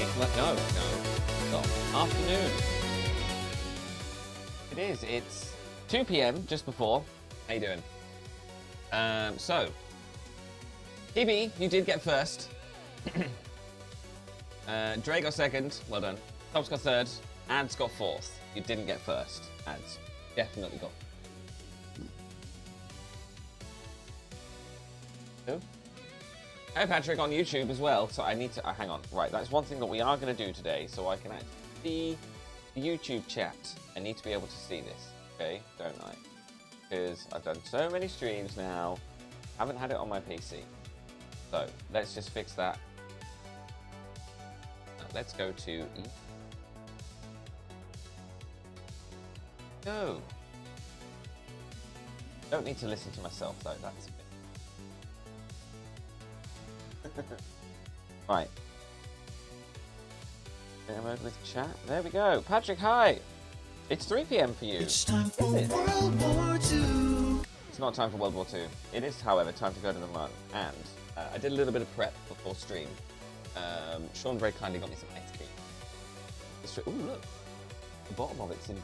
morning. No. Stop. Afternoon. It is. It's 2 p.m. just before. How you doing? So, TB, you did get first. Dre got second. Well done. Top's got third. Ads got fourth. You didn't get first. Ads definitely got. Who? Hey Patrick on YouTube as well. So I need to hang on. Right, that's one thing that we are going to do today, so I can actually see the YouTube chat. I need to be able to see this. Okay, don't I? Because I've done so many streams now. Haven't had it on my PC. So let's just fix that. Now, let's go to No. Don't need to listen to myself though, that's a bit. Right. I'm over with chat. There we go. Patrick, hi! It's 3 p.m. for you. It's time for World War II. It's not time for World War II. It is, however, time to go to the MUN. And I did a little bit of prep before stream. Sean very kindly got me some ice cream. Ooh, look. The bottom of it's in.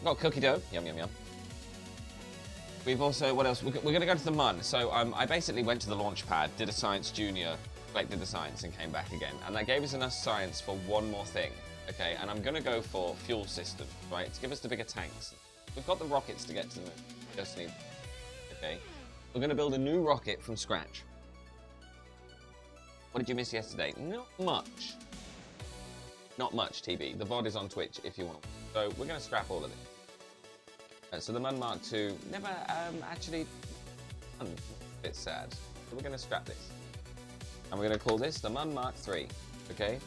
Got cookie dough. Yum, yum, yum. We've also, what else? We're going to go to the MUN. So I basically went to the launch pad, did a science junior, collected the science, and came back again. And that gave us enough science for one more thing. Okay, and I'm going to go for fuel system, right? To give us the bigger tanks. We've got the rockets to get to the moon. Just need. Okay. We're going to build a new rocket from scratch. What did you miss yesterday? Not much. Not much, TB. The VOD is on Twitch if you want. So we're going to scrap all of it. So the MUN Mark II never actually a bit sad. So we're going to scrap this. And we're going to call this the MUN Mark III. Okay?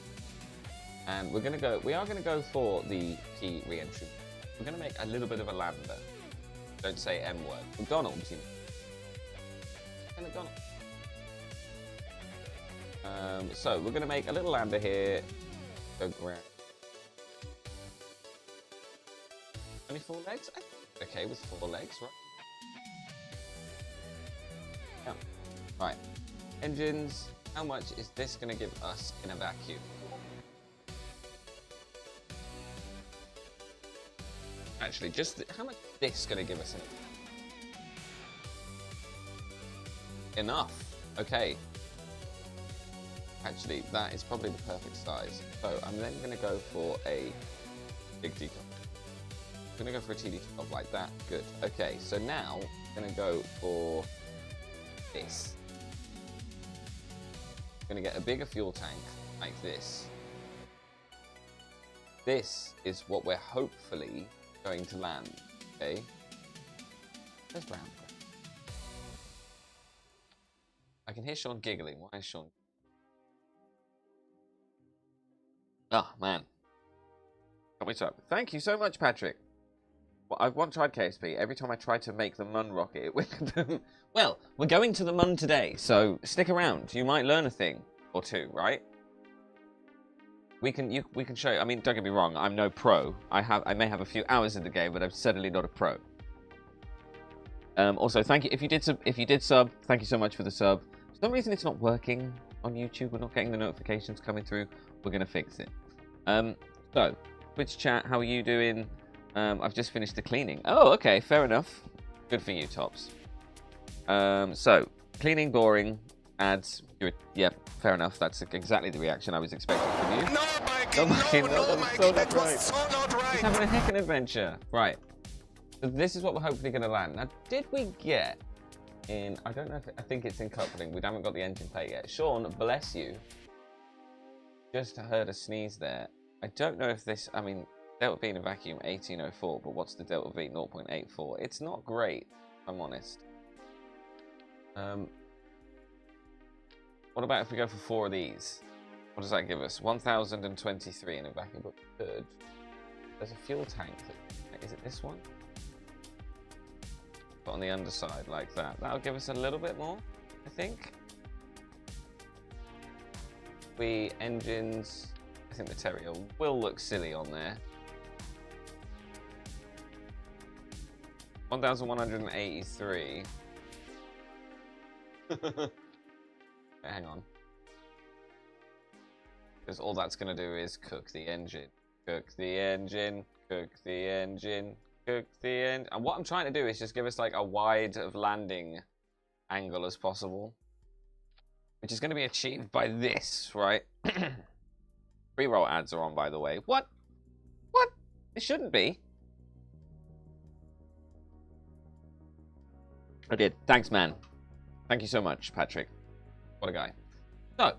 And we are going to go for the key re-entry. We're going to make a little bit of a lander. Don't say M word. McDonald's, you know. McDonald's. So we're going to make a little lander here. Go ground. Only 4 legs? Okay, with 4 legs, right? Yeah. Right. Engines. How much is this going to give us in a vacuum? Actually, just how much is this going to give us in? Enough. Okay. Actually, that is probably the perfect size. So I'm then going to go for a big decom. I'm going to go for a TD top like that. Good. Okay, so now I'm going to go for this. I'm going to get a bigger fuel tank like this. This is what we're hopefully going to land. Okay. Where's Brown? I can hear Sean giggling. Why is Sean? Oh man. Got me up. Thank you so much, Patrick. Well, I've once tried KSP. Every time I try to make the MUN rocket, it went. Well, we're going to the MUN today, so stick around. You might learn a thing or two, right? We can show you. I mean, don't get me wrong. I'm no pro. I may have a few hours in the game, but I'm certainly not a pro. Also, thank you if you did sub. Thank you so much for the sub. For some reason, it's not working on YouTube. We're not getting the notifications coming through. We're gonna fix it. So, Twitch chat, how are you doing? I've just finished the cleaning. Oh, okay, fair enough. Good for you, Tops. So, cleaning, boring, ads. Yep, fair enough. That's exactly the reaction I was expecting from you. No, Mikey, no, Mikey, that was so not right. He's having a heck of an adventure. Right. So this is what we're hopefully going to land. Now, did we get in... I don't know if... I think it's in coupling. We haven't got the engine plate yet. Sean, bless you. Just heard a sneeze there. I don't know if this... I mean... Delta V in a vacuum, 1804, but what's the Delta V? 0.84. It's not great, if I'm honest. What about if we go for 4 of these? What does that give us? 1023 in a vacuum, but good. There's a fuel tank. Is it this one? But on the underside, like that. That'll give us a little bit more, I think. Engines... I think the Terrier will look silly on there. 1183. Hang on. Because all that's going to do is cook the engine. Cook the engine. Cook the engine. Cook the engine. And what I'm trying to do is just give us like a wide of landing angle as possible. Which is going to be achieved by this, right? Pre-roll ads are on, by the way. What? What? It shouldn't be. I did. Thanks, man. Thank you so much, Patrick. What a guy. So,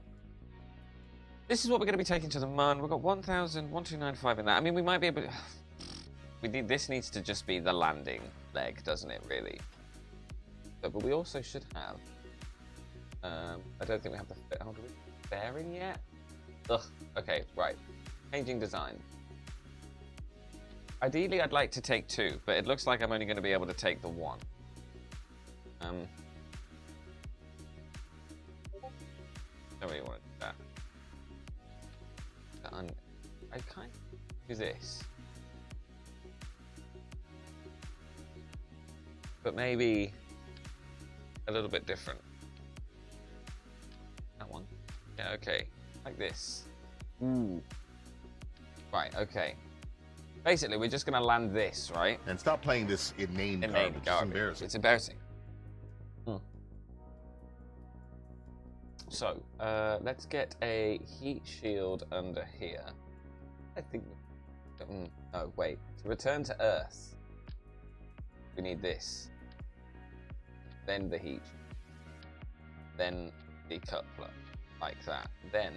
this is what we're going to be taking to the Mun. We've got 1,1295 in that. I mean, we might be able to... This needs to just be the landing leg, doesn't it, really? But we also should have... I don't think we have the... Oh, do we have the bearing yet? Ugh. Okay, right. Changing design. Ideally, I'd like to take 2, but it looks like I'm only going to be able to take the 1. Don't really want to do that. I kind of do this. But maybe a little bit different. That one. Yeah, okay. Like this. Ooh. Right, okay. Basically, we're just going to land this, right? And stop playing this inane garbage. It's embarrassing. It's embarrassing. So, let's get a heat shield under here. I think... oh, wait. To return to Earth, we need this. Then the heat. Then the coupler. Like that. Then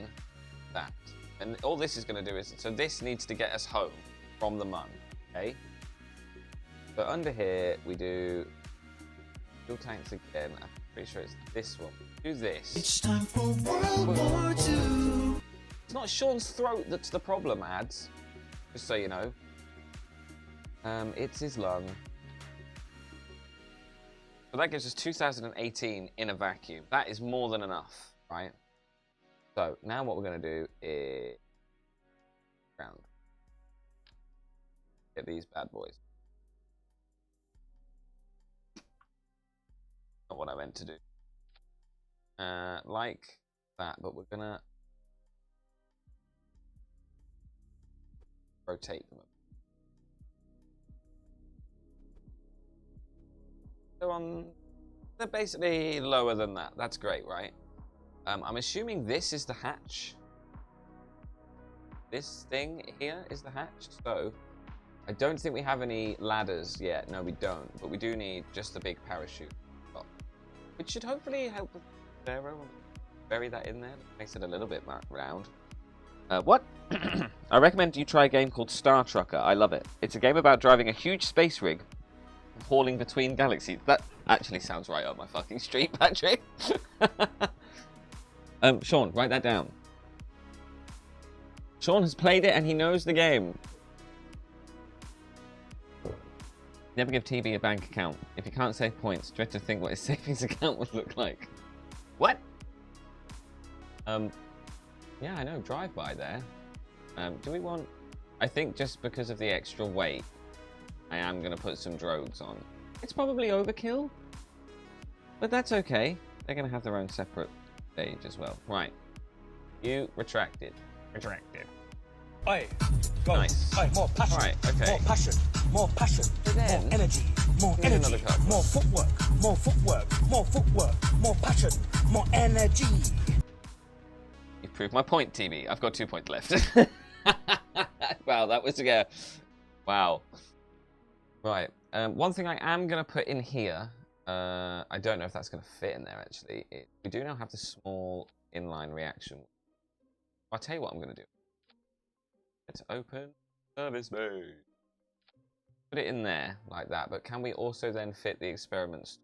that. And all this is going to do is... So this needs to get us home from the Mun. Okay? But under here, we do... Fuel tanks again. I'm pretty sure it's this one. Do this. It's time for World War II. It's not Sean's throat that's the problem, ads. Just so you know. It's his lung. So that gives us 2018 in a vacuum. That is more than enough, right? So now what we're going to do is ground. Get these bad boys. Not what I meant to do. Like that, but we're gonna rotate them. They're basically lower than that. That's great, right? I'm assuming this is the hatch. This thing here is the hatch. So I don't think we have any ladders yet. No, we don't. But we do need just the big parachute, which should hopefully help with Zero. Bury that in there. Makes it a little bit round. What? I recommend you try a game called Star Trucker. I love it. It's a game about driving a huge space rig, hauling between galaxies. That actually sounds right up my fucking street, Patrick. Sean, write that down. Sean has played it and he knows the game. Never give TB a bank account. If you can't save points, dread to think what his savings account would look like. What? Yeah, I know, drive-by there. Do we want... I think just because of the extra weight, I am going to put some drogues on. It's probably overkill, but that's okay. They're going to have their own separate stage as well. Right. You retracted. Retracted. Aye, go. Nice. Aye, more passion. Right, okay. More passion. More passion. Then, more energy. More here's energy. another card. More footwork. More footwork. More footwork. More passion. More energy. You've proved my point, TB. I've got 2 points left. Wow, that was a... Wow. Right. One thing I am going to put in here, I don't know if that's going to fit in there, actually. We do now have the small inline reaction. I'll tell you what I'm going to do. Let's open service mode. Put it in there, like that. But can we also then fit the experiments?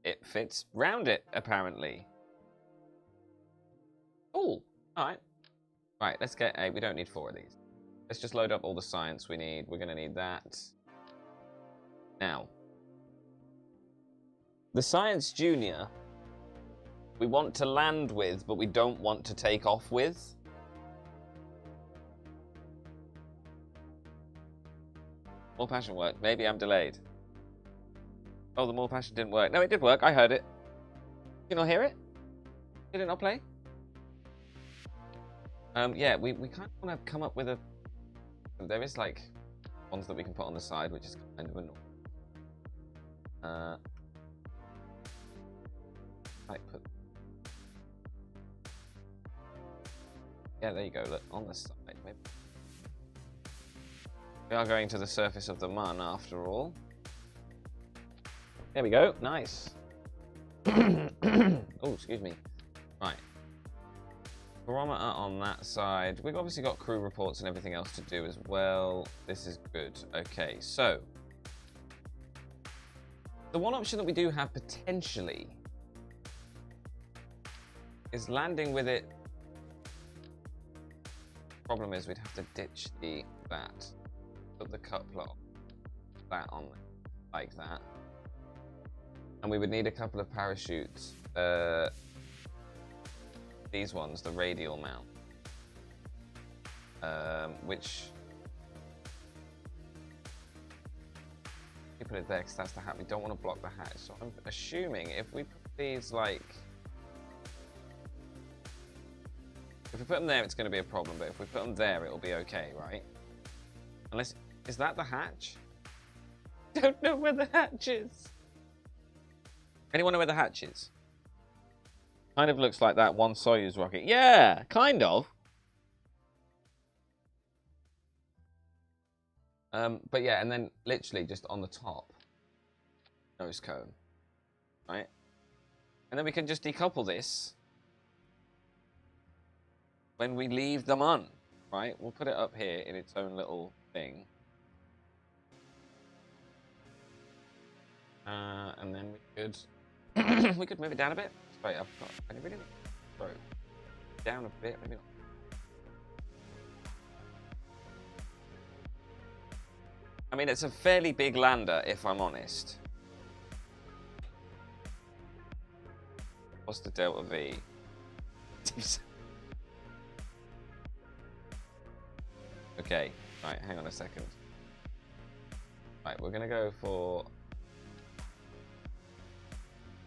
It fits round it, apparently. Cool. Alright. Right, let's get a... We don't need 4 of these. Let's just load up all the science we need. We're going to need that. Now, the Science Junior, we want to land with, but we don't want to take off with. More passion worked. Maybe I'm delayed. Oh, the more passion didn't work. No, it did work. I heard it. Did you not hear it? Did it not play? Yeah, we kind of want to come up with a... There is, like, ones that we can put on the side, which is kind of annoying. Might put... Yeah, there you go, look, on the side, maybe. We are going to the surface of the Mun, after all. There we go, nice. Oh, excuse me. Right. Barometer on that side. We've obviously got crew reports and everything else to do as well. This is good. Okay, so the one option that we do have potentially is landing with it. Problem is we'd have to ditch that. Put the coupler on that on like that. And we would need a couple of parachutes. These ones, the radial mount, which you put it there because that's the hatch. We don't want to block the hatch, so I'm assuming if we put these like, if we put them there, it's going to be a problem. But if we put them there, it'll be okay, right? Unless, is that the hatch? Don't know where the hatch is. Anyone know where the hatch is? Kind of looks like that one Soyuz rocket. Yeah, kind of. But yeah, and then literally just on the top, nose cone, right? And then we can just decouple this when we leave the Mun, right? We'll put it up here in its own little thing. And then we could we could move it down a bit. Wait, I really need to throw down a bit, maybe not. I mean, it's a fairly big lander, if I'm honest. What's the delta V? Okay, right, hang on a second. Right, we're gonna go for...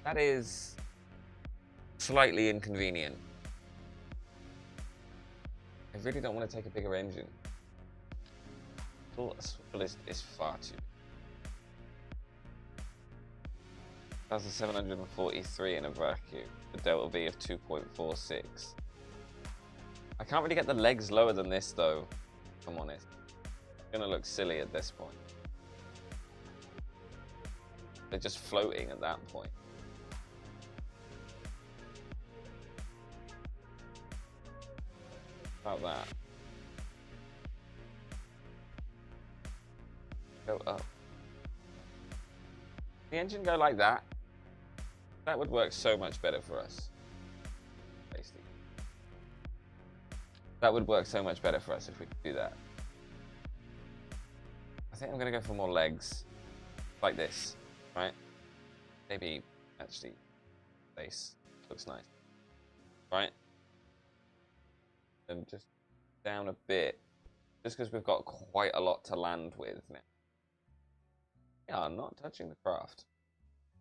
That is slightly inconvenient. I really don't want to take a bigger engine. Full is far too. 1,743 in a vacuum. The delta V of 2.46. I can't really get the legs lower than this though, if I'm honest. It's gonna look silly at this point. They're just floating at that point. About that. Go up. The engine go like that. That would work so much better for us. Basically. That would work so much better for us if we could do that. I think I'm gonna go for more legs. Like this, right? Maybe actually base looks nice. Right? And just down a bit, just because we've got quite a lot to land with now. They are not touching the craft.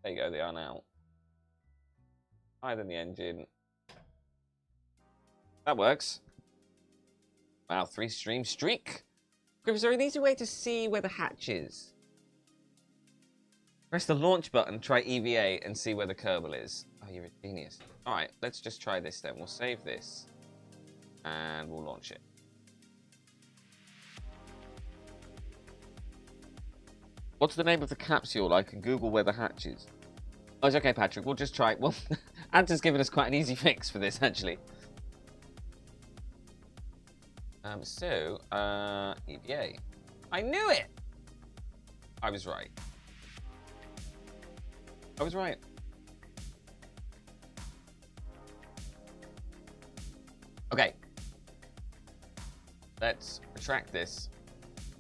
There you go, they are now. Higher than the engine. That works. Wow, 3-stream streak. Criff, is there an easy way to see where the hatch is? Press the launch button, try EVA, and see where the Kerbal is. Oh, you're a genius. Alright, let's just try this then. We'll save this. And we'll launch it. What's the name of the capsule? I can Google where the hatch is. Oh, it's okay, Patrick. We'll just try it. Well, Anton's given us quite an easy fix for this, actually. EVA. I knew it! I was right. I was right. Okay. Let's retract this.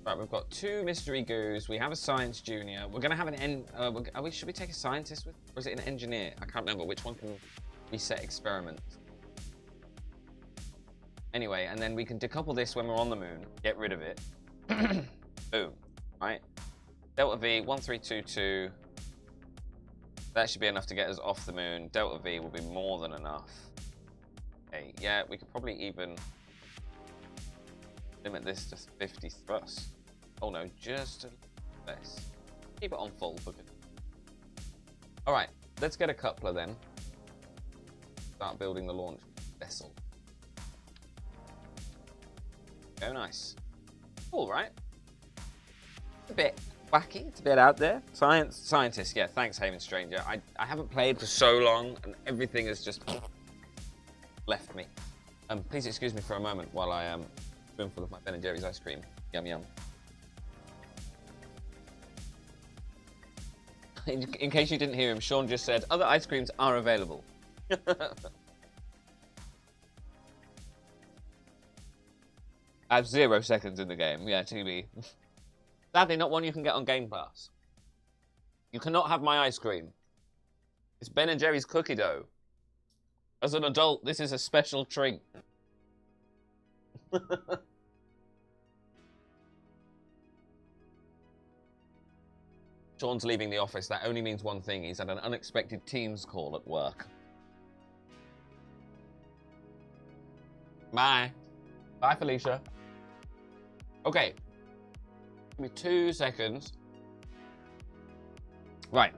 Right, we've got 2 mystery goos. We have a science junior. We're gonna have an should we take a scientist with, or is it an engineer? I can't remember which one can reset experiments. Anyway, and then we can decouple this when we're on the moon. Get rid of it. Boom. Right. Delta V 1322. That should be enough to get us off the moon. Delta V will be more than enough. Okay. Yeah, we could probably even limit this to 50 thrust. Oh no, just a little less. Keep it on full because. Alright, let's get a coupler then. Start building the launch vessel. Oh, nice. All right. A bit wacky, it's a bit out there. Scientist, yeah, thanks, Haven Stranger. I haven't played for so long, and everything has just left me. Please excuse me for a moment while I spoonful of my Ben & Jerry's ice cream. Yum, yum. In case you didn't hear him, Sean just said, other ice creams are available. I have 0 seconds in the game. Yeah, TB. Sadly, not one you can get on Game Pass. You cannot have my ice cream. It's Ben & Jerry's cookie dough. As an adult, this is a special treat. Sean's leaving the office. That only means one thing. He's had an unexpected Teams call at work. Bye. Bye, Felicia. Okay. Give me 2 seconds. Right.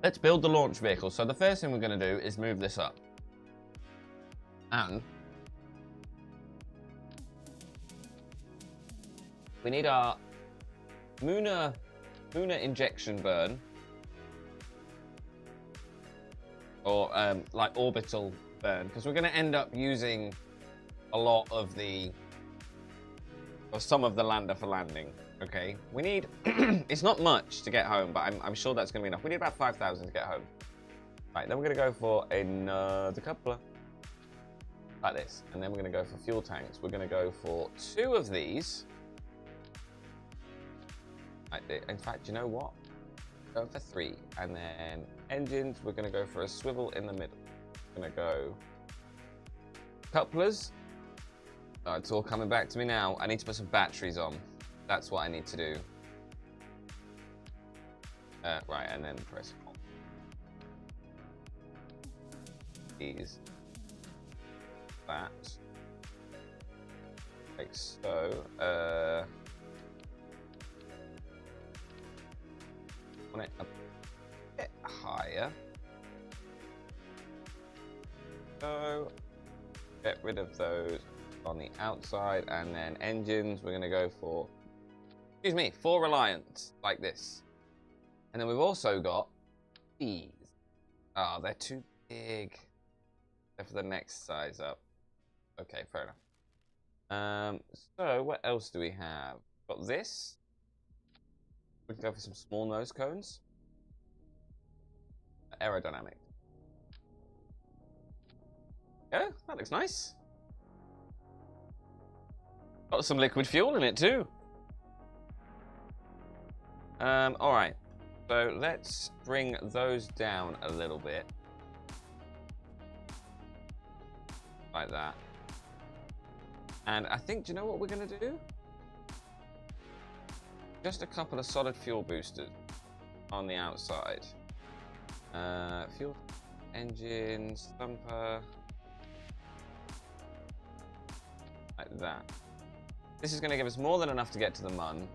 Let's build the launch vehicle. So the first thing we're going to do is move this up. And we need our Muna injection burn. Or like orbital burn. Because we're going to end up using a lot of some of the lander for landing. Okay, we need, it's not much to get home, but I'm sure that's going to be enough. We need about 5,000 to get home. Right, then we're going to go for another coupler. Like this. And then we're going to go for fuel tanks. We're going to go for 2 of these. Like this. In fact, you know what? Go for 3. And then engines, we're going to go for a swivel in the middle. We're going to go couplers. Oh, it's all coming back to me now. I need to put some batteries on. That's what I need to do. Right, and then press on. These. That. Like so. Want it a bit higher. So, get rid of those on the outside, and then engines, we're going to go for, excuse me, 4 Reliant, like this. And then we've also got these. Oh, they're too big. They're for the next size up. Okay, fair enough. So, what else do we have? Got this. We can go for some small nose cones. Aerodynamic. Yeah, that looks nice. Got some liquid fuel in it too. Alright, so let's bring those down a little bit. Like that. And I think, do you know what we're going to do? Just a couple of solid fuel boosters on the outside. Fuel, engines, thumper. Like that. This is going to give us more than enough to get to the mun.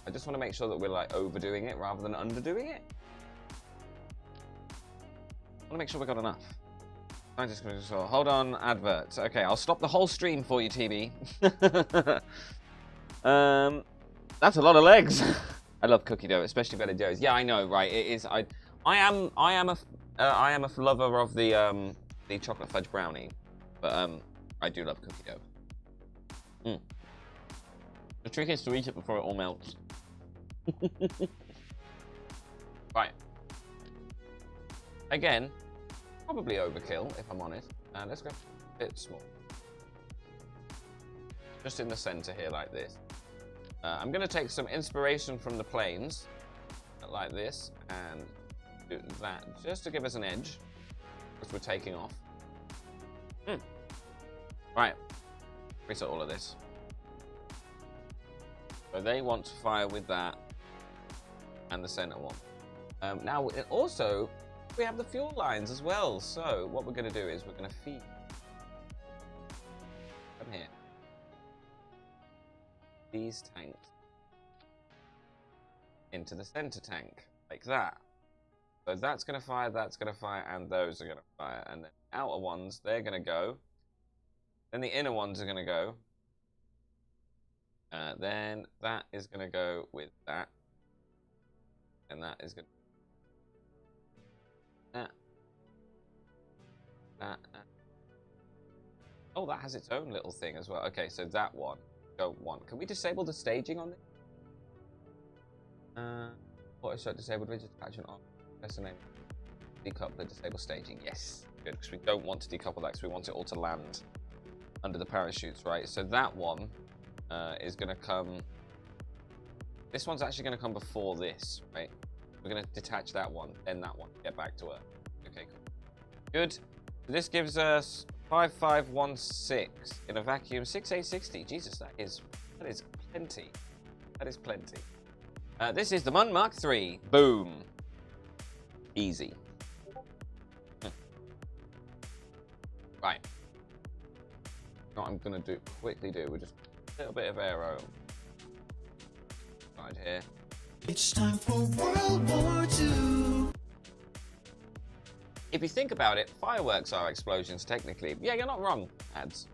I just want to make sure that we're like overdoing it rather than underdoing it. I want to make sure we got enough. I'm just going to hold on, adverts. Okay, I'll stop the whole stream for you, TB. That's a lot of legs. I love cookie dough, especially Ben & Jerry's. Yeah, I know, right? It is. I am a lover of the chocolate fudge brownie, but I do love cookie dough. The trick is to eat it before it all melts. Right. Again, probably overkill, if I'm honest. Let's go a bit small. Just in the center here, like this. I'm going to take some inspiration from the planes, like this, and do that, just to give us an edge, as we're taking off. Right. Reset all of this. So they want to fire with that and the center one. Now, also, we have the fuel lines as well. So what we're going to do is we're going to feed. Come here. these tanks into the center tank, like that. So that's going to fire, and those are going to fire. And the outer ones, they're going to go. Then the inner ones are going to go. Then that is going to go with that. And that is going to... That. Oh, that has its own little thing as well. Okay, so that one. Go one. Can we disable the staging on this? Auto shut disabled rigid attachment on. Press the name. Decoupler, disable staging. Yes. Good, because we don't want to decouple that because we want it all to land under the parachutes, right? So that one is going to come... This one's actually going to come before this, right? We're going to detach that one, then that one. Get back to Earth. Okay, cool. Good. So this gives us 5516 in a vacuum. 6860. Jesus, that is plenty. That is plenty. This is the Mun Mark III. Boom. Easy. Right. What I'm gonna quickly do, we're just a little bit of aero. Right here. It's time for World War II. If you think about it, fireworks are explosions technically. Yeah, you're not wrong, ads.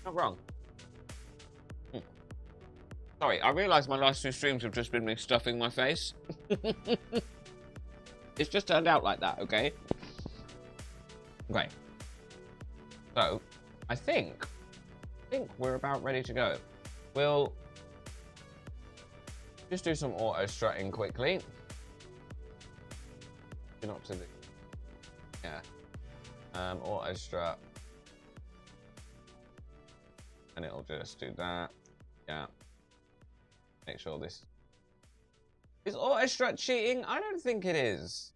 Not wrong. Sorry, I realise my last two streams have just been me stuffing my face. It's just turned out like that, okay? Okay. So, I think we're about ready to go. We'll just do some auto strutting quickly. Not to the... Yeah. Auto strut. And it'll just do that. Yeah. Make sure this... Is auto strut cheating? I don't think it is.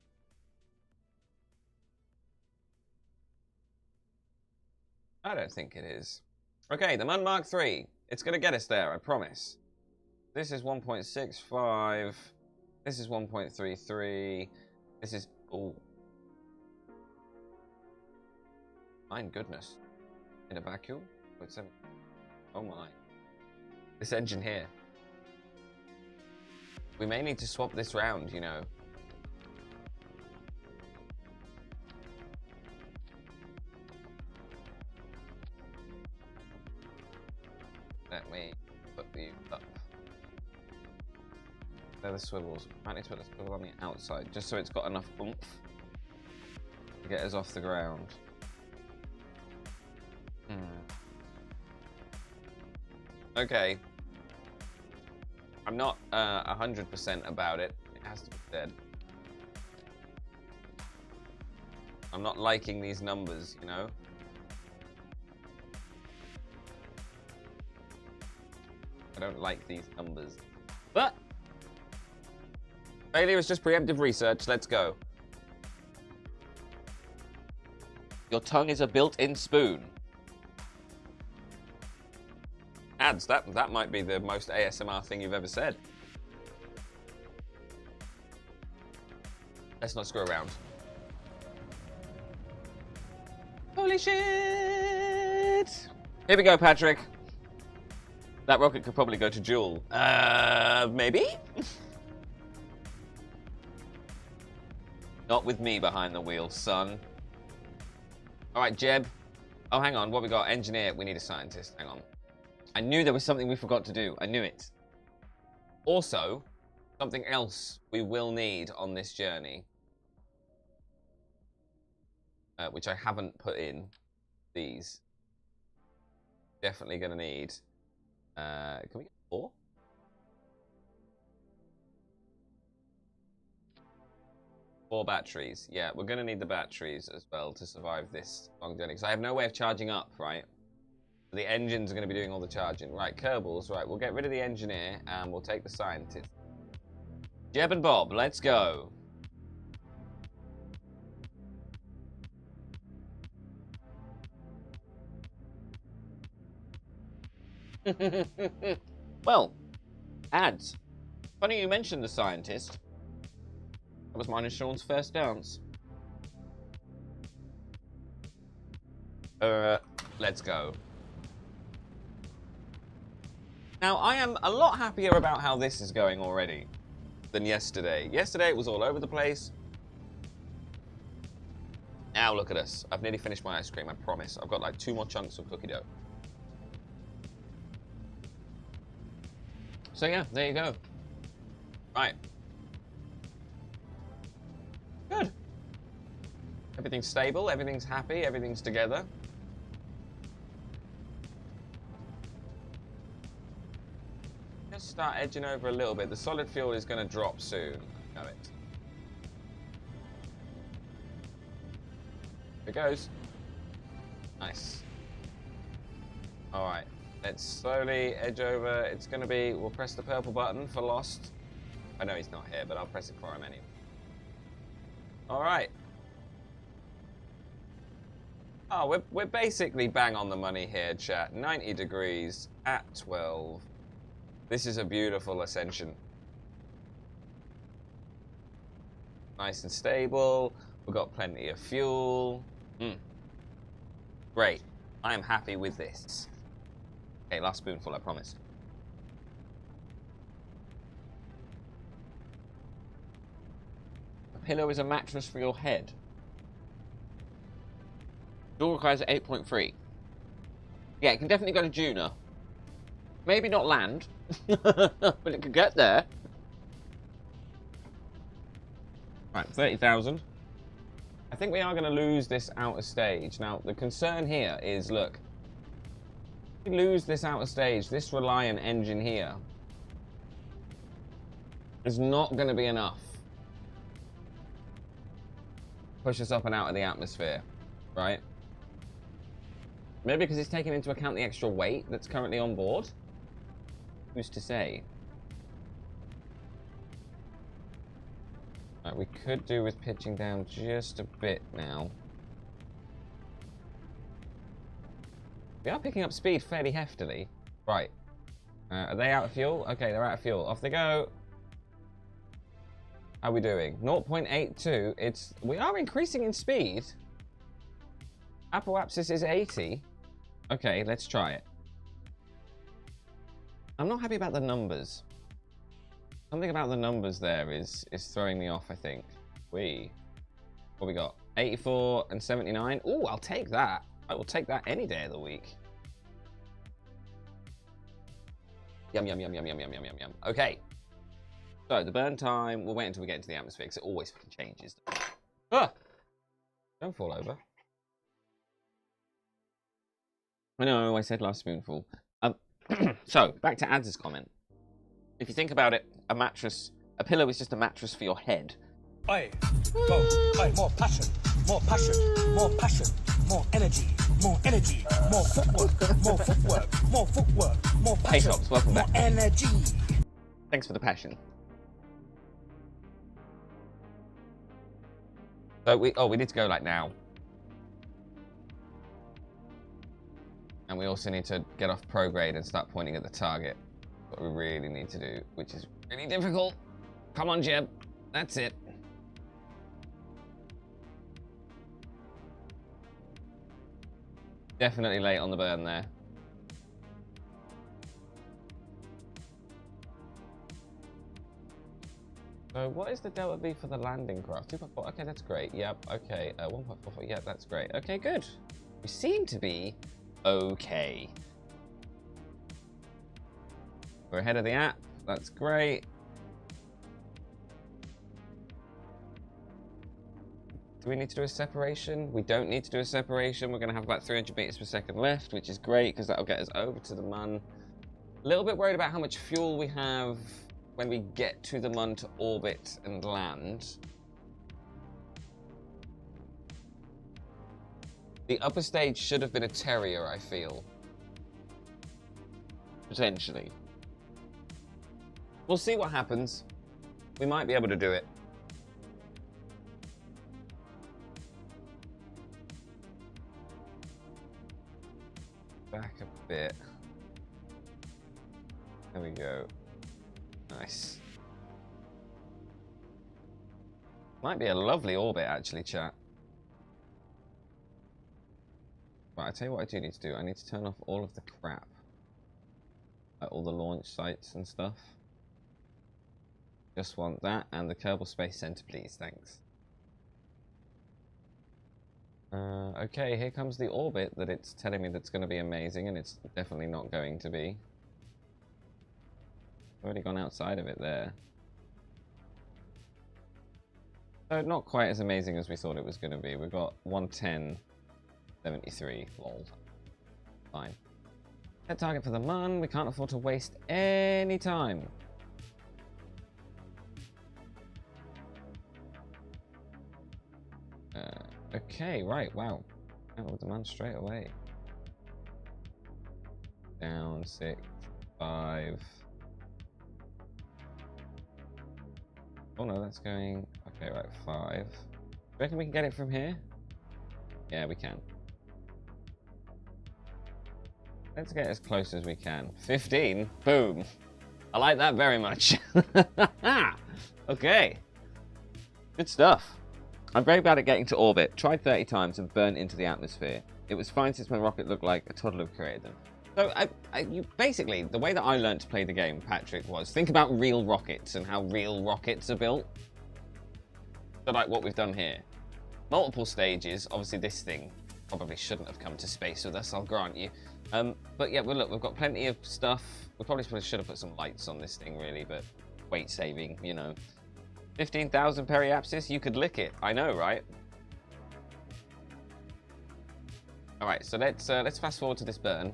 I don't think it is. Okay, the Mun Mark III. It's going to get us there, I promise. This is 1.65. This is 1.33. This is... Oh. My goodness. In a vacuum? Oh my. This engine here. We may need to swap this round, you know. Let me put the up. They're the swivels. Might need to put the swivel on the outside, just so it's got enough oomph to get us off the ground. Okay. I'm not 100% about it. It has to be said. I'm not liking these numbers, you know? I don't like these numbers. But failure is just preemptive research. Let's go. Your tongue is a built-in spoon. Ads, that might be the most ASMR thing you've ever said. Let's not screw around. Holy shit! Here we go, Patrick. That rocket could probably go to Joule. Maybe? Not with me behind the wheel, son. Alright, Jeb. Oh, hang on. What we got? Engineer. We need a scientist. Hang on. I knew there was something we forgot to do. I knew it. Also, something else we will need on this journey, which I haven't put in these. Definitely going to need... can we get 4? 4 batteries. Yeah, we're going to need the batteries as well to survive this long journey. Because I have no way of charging up, right? The engines are going to be doing all the charging. Right, Kerbals. Right, we'll get rid of the engineer and we'll take the scientist. Jeb and Bob, let's go. Well, ads. Funny you mentioned the scientist. That was mine and Sean's first dance. Let's go. Now, I am a lot happier about how this is going already than yesterday. Yesterday, it was all over the place. Now, look at us. I've nearly finished my ice cream, I promise. I've got like 2 more chunks of cookie dough. So, yeah, there you go. Right. Good. Everything's stable, everything's happy, everything's together. Just start edging over a little bit. The solid fuel is going to drop soon. I know it. Here it goes. Nice. All right. Let's slowly edge over. It's going to be... We'll press the purple button for Lost. I know he's not here, but I'll press it for him anyway. All right. Oh, we're basically bang on the money here, chat. 90 degrees at 12. This is a beautiful ascension. Nice and stable. We've got plenty of fuel. Great. I am happy with this. Okay, last spoonful, I promise. A pillow is a mattress for your head. Door requires 8.3. Yeah, it can definitely go to Juna. Maybe not land, but it could get there. Right, 30,000. I think we are going to lose this outer stage. Now, the concern here is, look, if we lose this outer stage, this Reliant engine here is not going to be enough to push us up and out of the atmosphere, right? Maybe because it's taking into account the extra weight that's currently on board. Who's to say? Right, we could do with pitching down just a bit now. We are picking up speed fairly heftily. Right. Are they out of fuel? Okay, they're out of fuel. Off they go. How are we doing? 0.82. We are increasing in speed. Apoapsis is 80. Okay, let's try it. I'm not happy about the numbers. Something about the numbers there is throwing me off, I think. What we got? 84 and 79. Ooh, I'll take that. I will take that any day of the week. Yum, yum, yum, yum, yum, yum, yum, yum, yum. Okay. So, the burn time, we'll wait until we get into the atmosphere, because it always fucking changes. Ah! Don't fall over. I know, I said last spoonful. So, back to Ads' comment. If you think about it, a pillow is just a mattress for your head. Oi, go, oi, more passion, more passion, more passion, more energy, more energy, more footwork, more footwork, more footwork, more passion, Hey Tops, welcome more back. energy. Thanks for the passion. So we need to go like now. And we also need to get off prograde and start pointing at the target. What we really need to do, which is really difficult. Come on, Jeb. That's it. Definitely late on the burn there. So what is the delta V for the landing craft? 2.4, okay, that's great. Yep, okay, 1.44, yeah, that's great. Okay, good. We seem to be okay. We're ahead of the app, that's great. Do we need to do a separation? We don't need to do a separation. We're gonna have about 300 meters per second left, which is great because that'll get us over to the Mun. A little bit worried about how much fuel we have when we get to the Mun to orbit and land. The upper stage should have been a Terrier, I feel. Potentially. We'll see what happens. We might be able to do it. Back a bit. There we go. Nice. Might be a lovely orbit, actually, chat. Right, I tell you what I do need to do. I need to turn off all of the crap. Like all the launch sites and stuff. Just want that and the Kerbal Space Center, please. Thanks. Okay, here comes the orbit that it's telling me that's going to be amazing, and it's definitely not going to be. Already gone outside of it there. So not quite as amazing as we thought it was going to be. We've got 110.73. Lol. Fine. Set target for the Mun. We can't afford to waste any time. Okay, right, wow. Out with the Mun straight away. Down 6, 5. Oh no, that's going... Okay, right, 5. Do you reckon we can get it from here? Yeah, we can. Let's get as close as we can. 15? Boom. I like that very much. Okay. Good stuff. I'm very bad at getting to orbit. Tried 30 times and burnt into the atmosphere. It was fine since my rocket looked like a toddler created them. So you basically, the way that I learned to play the game, Patrick, was think about real rockets and how real rockets are built. So like what we've done here. Multiple stages. Obviously this thing probably shouldn't have come to space with us, I'll grant you. But yeah, well look, we've got plenty of stuff. We probably should have put some lights on this thing really, but weight saving, you know. 15,000 periapsis, you could lick it. I know, right? All right, so let's fast forward to this burn.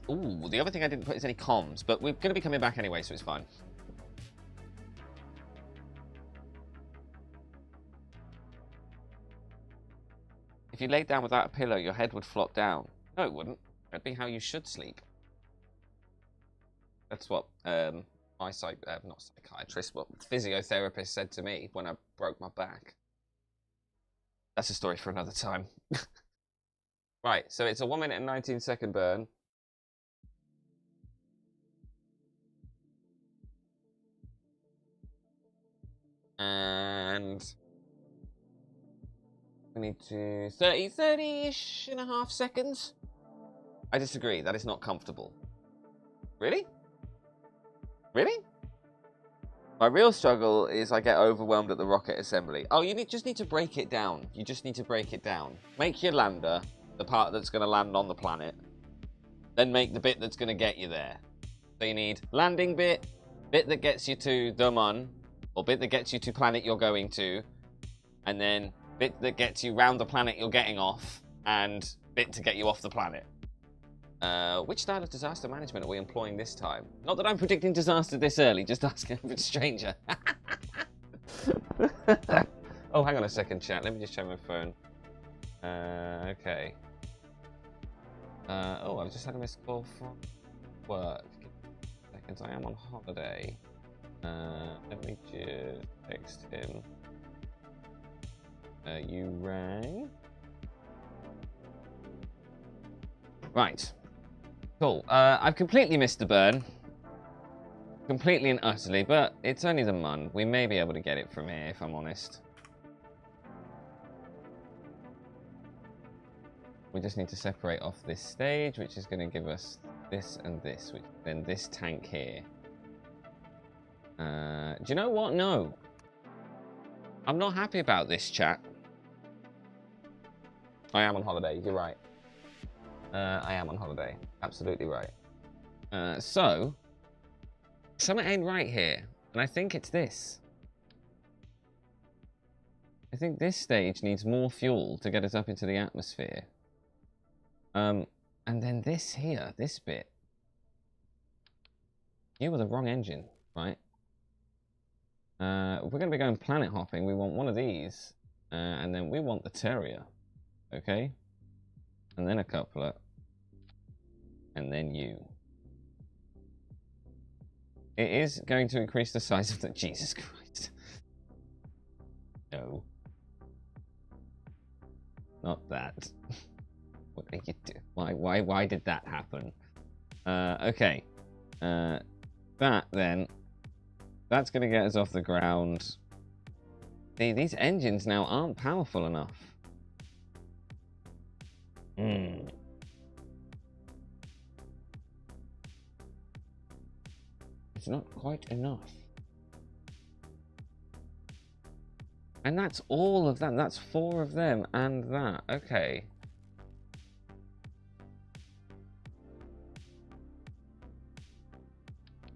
Ooh, the other thing I didn't put is any comms, but we're going to be coming back anyway, so it's fine. If you laid down without a pillow, your head would flop down. No, it wouldn't. That'd be how you should sleep. That's what my not psychiatrist, what physiotherapist said to me when I broke my back. That's a story for another time. Right, so it's a 1 minute and 19 second burn. And we need to 30-ish and a half seconds. I disagree, that is not comfortable. Really? Really? My real struggle is I get overwhelmed at the rocket assembly. Oh, you just need to break it down. You just need to break it down. Make your lander, the part that's going to land on the planet. Then make the bit that's going to get you there. So you need landing bit, bit that gets you to the Mun, or bit that gets you to planet you're going to, and then bit that gets you round the planet you're getting off, and bit to get you off the planet. Which style of disaster management are we employing this time? Not that I'm predicting disaster this early, just asking if it's a stranger. Oh, hang on a second, chat. Let me just check my phone. Okay. Oh, I've just had a missed call from work. Seconds, I am on holiday. Let me just text him. You rang? Right. Cool. I've completely missed the burn. Completely and utterly, but it's only the Mun. We may be able to get it from here, if I'm honest. We just need to separate off this stage, which is going to give us this and this, which then this tank here. Do you know what? No. I'm not happy about this, chat. I am on holiday, you're right. I am on holiday, absolutely right. So, something ain't right here, and I think it's this. I think this stage needs more fuel to get us up into the atmosphere. And then this here, this bit. You were the wrong engine, right? If we're going to be going planet hopping, we want one of these, and then we want the Terrier, okay? And then a coupler. And then you. It is going to increase the size of the... Jesus Christ. No. Not that. What are you doing? Why did that happen? Okay. That then. That's going to get us off the ground. See, these engines now aren't powerful enough. It's not quite enough. And that's all of them. That's 4 of them and that. Okay.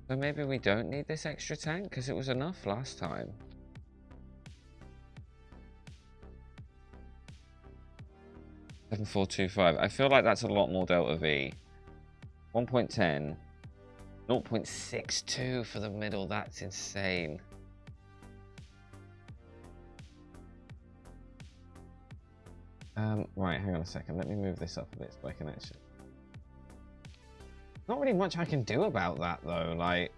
So maybe we don't need this extra tank because it was enough last time. $7,425. I feel like that's a lot more delta V. 1.10. 0.62 for the middle. That's insane. Right, hang on a second. Let me move this up a bit so I can actually... Not really much I can do about that though, like...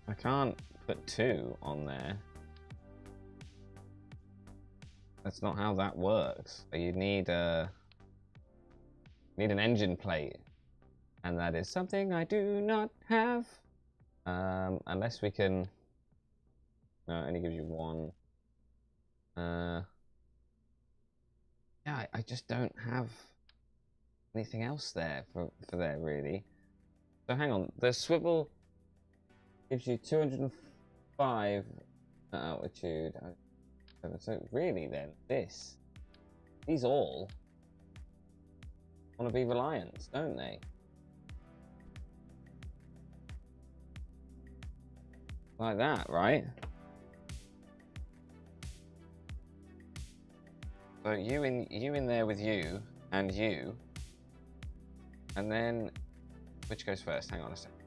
I can't put 2 on there. That's not how that works. You need an engine plate. And that is something I do not have. Unless we can... No, it only gives you 1. Yeah, I just don't have anything else there for there really. So hang on, the swivel gives you 205 altitude. So really then, these all want to be Reliant, don't they? Like that, right? So you in there with you, and then which goes first? Hang on a second.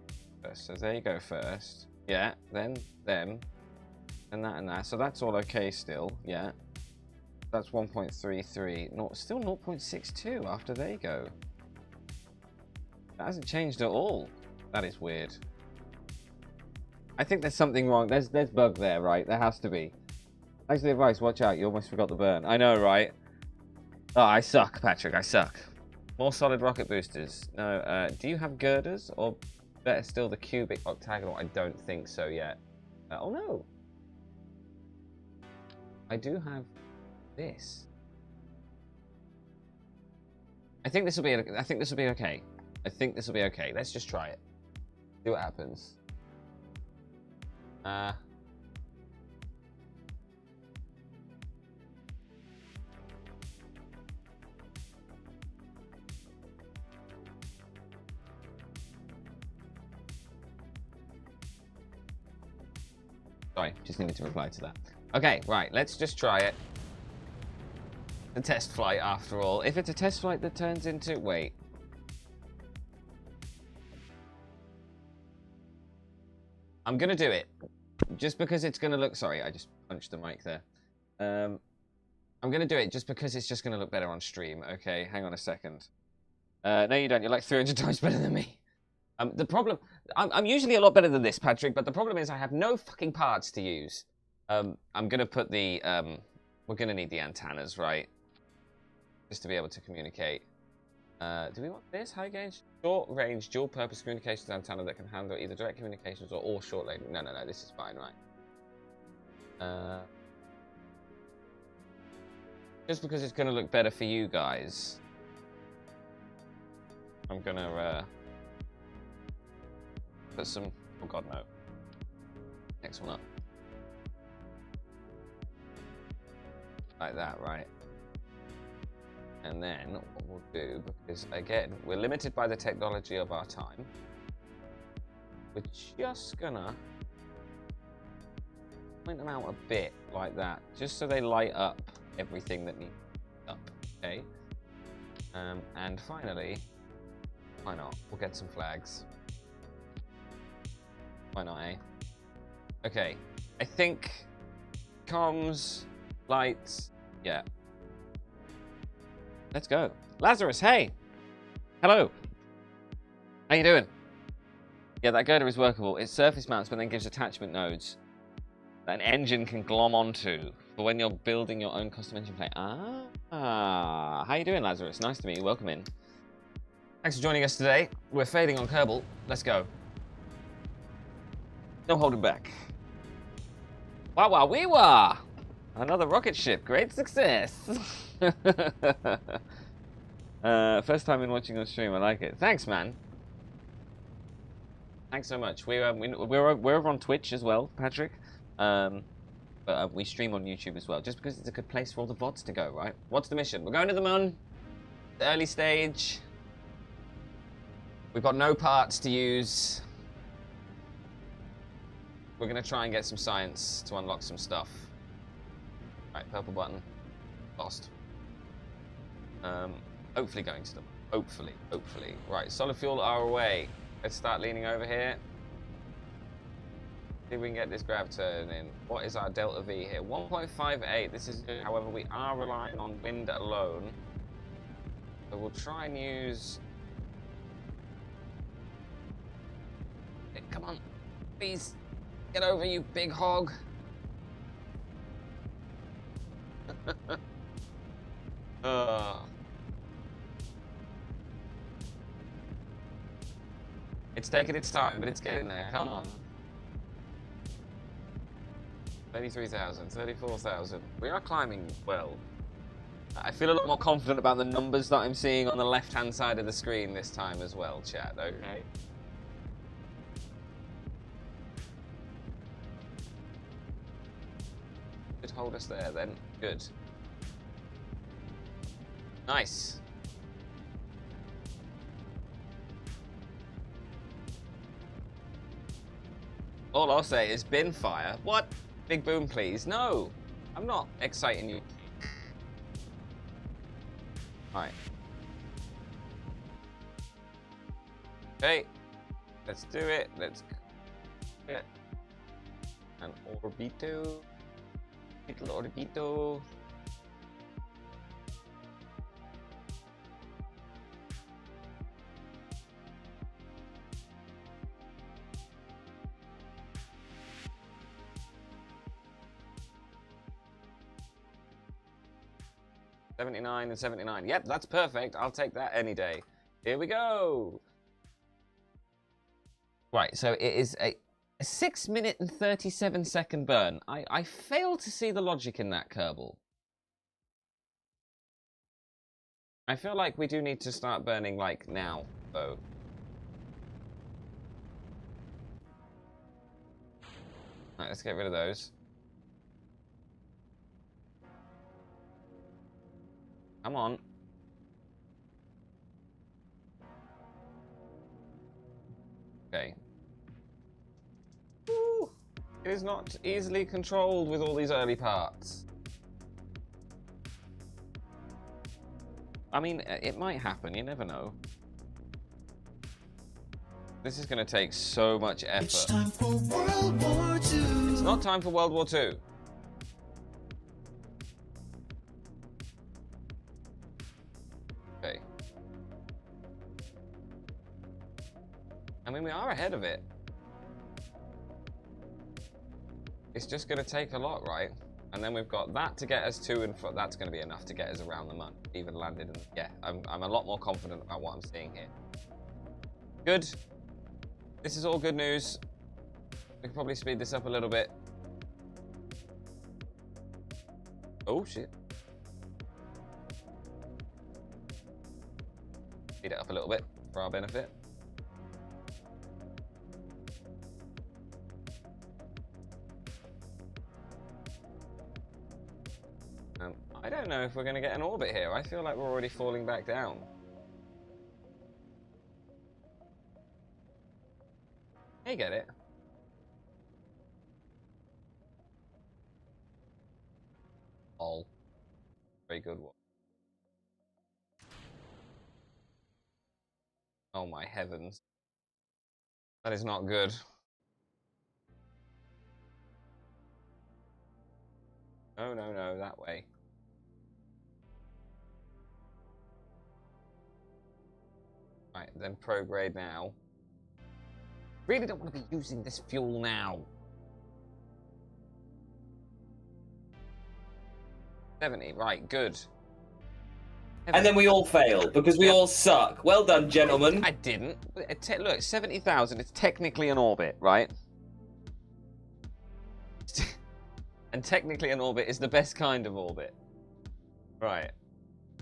First, so there you go first. Yeah, then them, and that. So that's all okay still. Yeah, that's 1.33. Not still 0.62 after they go. That hasn't changed at all. That is weird. I think there's something wrong. There's bug there, right? There has to be. Thanks for the advice. Watch out. You almost forgot the burn. I know, right? Oh, I suck, Patrick. I suck. More solid rocket boosters. No. Do you have girders? Or better still, the cubic octagonal? I don't think so yet. Oh, no. I do have this. I think this will be okay. I think this will be okay. Let's just try it. See what happens. Sorry, just needed to reply to that. Okay, right, let's just try it. The test flight, after all. If it's a test flight that turns into... Wait. I'm going to do it. Just because it's going to look... Sorry, I just punched the mic there. I'm going to do it just because it's just going to look better on stream. Okay, hang on a second. No, you don't. You're like 300 times better than me. The problem... I'm usually a lot better than this, Patrick, but the problem is I have no fucking parts to use. I'm going to put the... we're going to need the antennas, right? Just to be able to communicate. Do we want this? High gauge? Short range, dual purpose communications antenna that can handle either direct communications or all short range. No, this is fine, right? Just because it's going to look better for you guys, I'm going to put some... Oh god, no. Next one up. Like that, right? And then what we'll do, because again, we're limited by the technology of our time, we're just gonna point them out a bit like that, just so they light up everything that needs up, okay? And finally, why not? We'll get some flags. Why not, eh? Okay, I think comms, lights, yeah. Let's go. Lazarus, hey! Hello! How you doing? Yeah, that girder is workable. It surface mounts but then gives attachment nodes that an engine can glom onto for when you're building your own custom engine plate. Ah, how you doing, Lazarus? Nice to meet you. Welcome in. Thanks for joining us today. We're fading on Kerbal. Let's go. No holding back. Wow, wee wah! Another rocket ship. Great success. First time in watching on stream. I like it. Thanks, man. Thanks so much. We're over on Twitch as well, Patrick. But we stream on YouTube as well, just because it's a good place for all the VODs to go, right? What's the mission? We're going to the moon. The early stage. We've got no parts to use. We're gonna try and get some science to unlock some stuff. Right, purple button. Lost. Hopefully going to them. Hopefully. Right, solid fuel our way. Let's start leaning over here. See if we can get this grav turning. What is our delta V here? 1.58. This is good. However, we are relying on wind alone. So we'll try and use... Come on. Please. Get over, you big hog. It's taking its time, but it's getting there. Come on. 33,000, 34,000. We are climbing well. I feel a lot more confident about the numbers that I'm seeing on the left-hand side of the screen this time as well, chat. Okay. Should hold us there then. Good. Nice. All I'll say is bin fire. What? Big boom, please. No, I'm not exciting you. Alright. Okay. Let's do it. Let's get an orbito. Little orbito. $79 and $79. Yep, that's perfect. I'll take that any day. Here we go. Right, so it is a 6 minute and 37 second burn. I fail to see the logic in that, Kerbal. I feel like we do need to start burning, like, now, though. Right, let's get rid of those. Come on. Okay. Ooh, it is not easily controlled with all these early parts. I mean, it might happen, you never know. This is going to take so much effort. It's time for World War II. It's not time for World War II. Okay. I mean, we are ahead of it. It's just going to take a lot, right? And then we've got that to get us to and fro. That's going to be enough to get us around the moon. Even landed in... Yeah, I'm a lot more confident about what I'm seeing here. Good. This is all good news. We can probably speed this up a little bit. Oh, shit. Speed it up a little bit for our benefit. I don't know if we're going to get an orbit here. I feel like we're already falling back down. I get it. Oh. Very good one. Oh my heavens. That is not good. No, no, no, that way. Right, then prograde now. Really don't want to be using this fuel now. 70, right, good. And then we all fail because we all suck. Well done, gentlemen. I didn't. Look, 70,000, it's technically an orbit, right? And technically an orbit is the best kind of orbit. Right.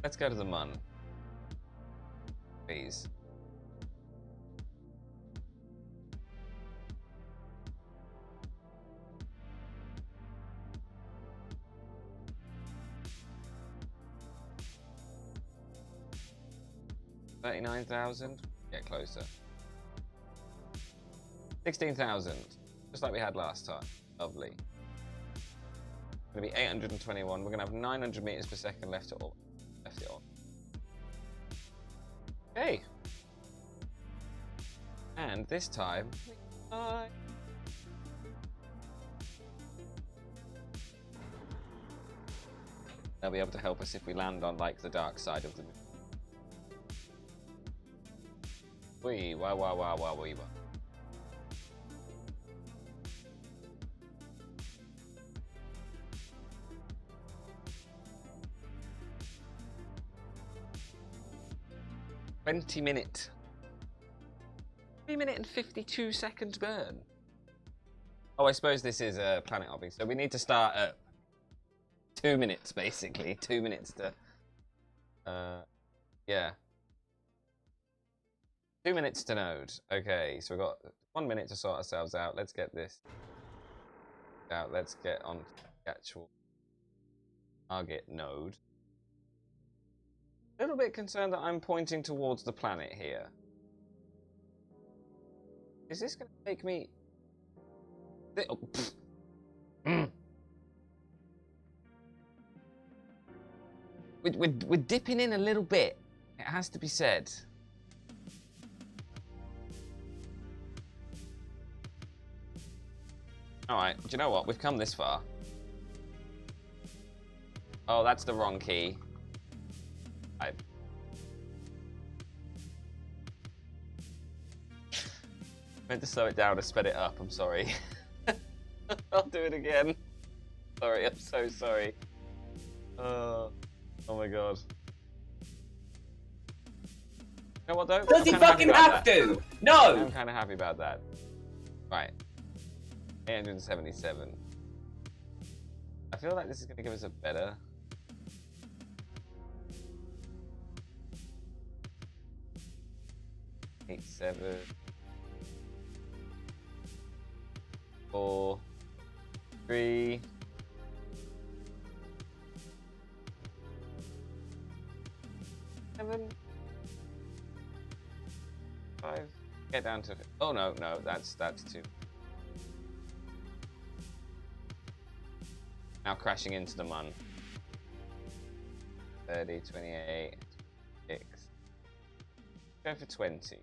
Let's go to the moon. Please. 39,000. Get closer. 16,000. Just like we had last time. Lovely. Going to be 821. We're going to have 900 meters per second left it on. Okay. And this time, they'll be able to help us if we land on like the dark side of the moon. Wee, wah, wah, wah, wah, wee, wah. $20-minute. 3-minute and 52-second burn. Oh, I suppose this is a planet hopping, so we need to start at 2 minutes, basically. 2 minutes to... yeah. 2 minutes to node. Okay, so we've got 1 minute to sort ourselves out. Let's get this out. Let's get on the actual target node. A little bit concerned that I'm pointing towards the planet here. Is this going to take me... Oh, We're dipping in a little bit. It has to be said. Alright, do you know what? We've come this far. Oh, that's the wrong key. I meant to slow it down and sped it up, I'm sorry. I'll do it again. Sorry, I'm so sorry. Oh my god. You know what though? Does he fucking have to? No! I'm kind of happy about that. Right. 877. I feel like this is going to give us a better... 8, 7, 4, 3, 7, 5. Get down to... Oh no, that's too. Now crashing into the mun. 30, 28, 6. Go for 20.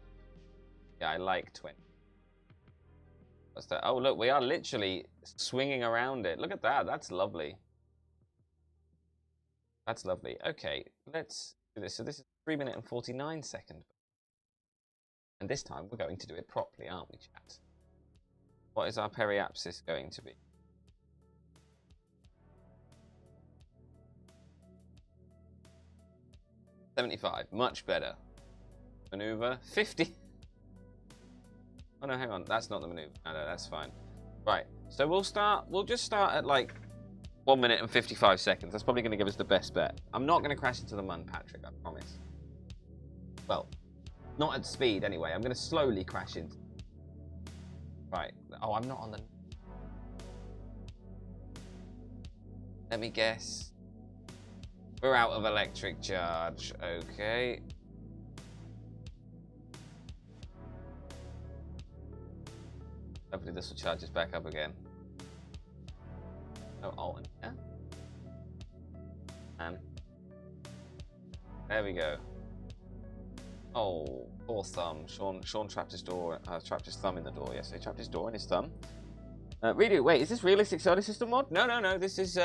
Yeah, I like 20. What's that? Oh, look, we are literally swinging around it. Look at that. That's lovely. That's lovely. Okay, let's do this. So this is 3 minute and 49 second. And this time we're going to do it properly, aren't we, chat? What is our periapsis going to be? 75. Much better. Maneuver. 50. Oh no, hang on. That's not the maneuver. No, that's fine. Right. So we'll just start at like 1 minute and 55 seconds. That's probably going to give us the best bet. I'm not going to crash into the mun, Patrick, I promise. Well, not at speed anyway. I'm going to slowly crash into... Right. Oh, I'm not on the... Let me guess. We're out of electric charge. Okay. Hopefully this will charge us back up again. No alt in here. And there we go. Oh, poor thumb. Sean trapped his door. Trapped his thumb in the door. Yes, he trapped his door and his thumb. Really? Wait, is this realistic solar system mod? No. This is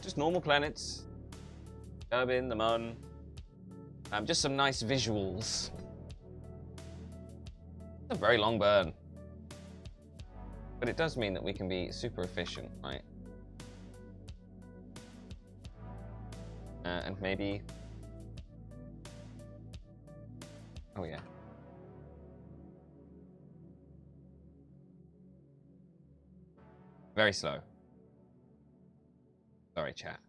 just normal planets. Kerbal, the mun. Just some nice visuals. It's a very long burn. But it does mean that we can be super efficient, right? And maybe... Oh, yeah. Very slow. Sorry, chat.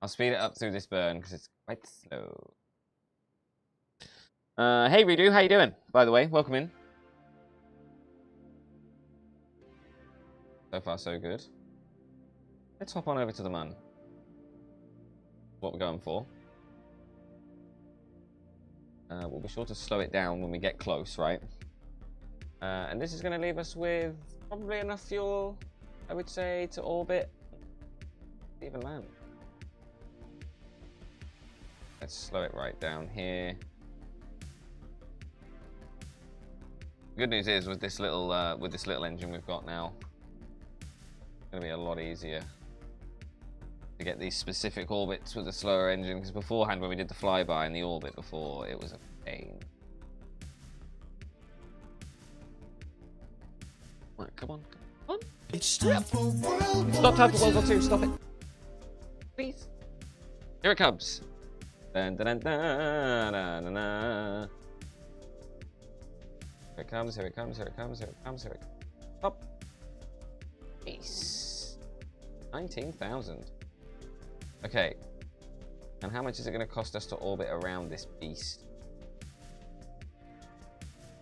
I'll speed it up through this burn because it's quite slow. Hey Redo, how you doing? By the way, welcome in. So far, so good. Let's hop on over to the mun. what we're going for. We'll be sure to slow it down when we get close, right? And this is going to leave us with probably enough fuel, I would say, to orbit. Even land. Let's slow it right down here. Good news is with this little engine we've got now, it's going to be a lot easier to get these specific orbits with a slower engine, because beforehand when we did the flyby in the orbit before, it was a pain. Right, come on, come on. It's time for World Stop time for War World War II. II, stop it. Please. Here it comes. Dun, dun, dun, dun, dun, dun, dun. Here it comes, here it comes, here it comes, here it comes, here it comes. Stop. Peace. 19,000. Okay. And how much is it going to cost us to orbit around this beast?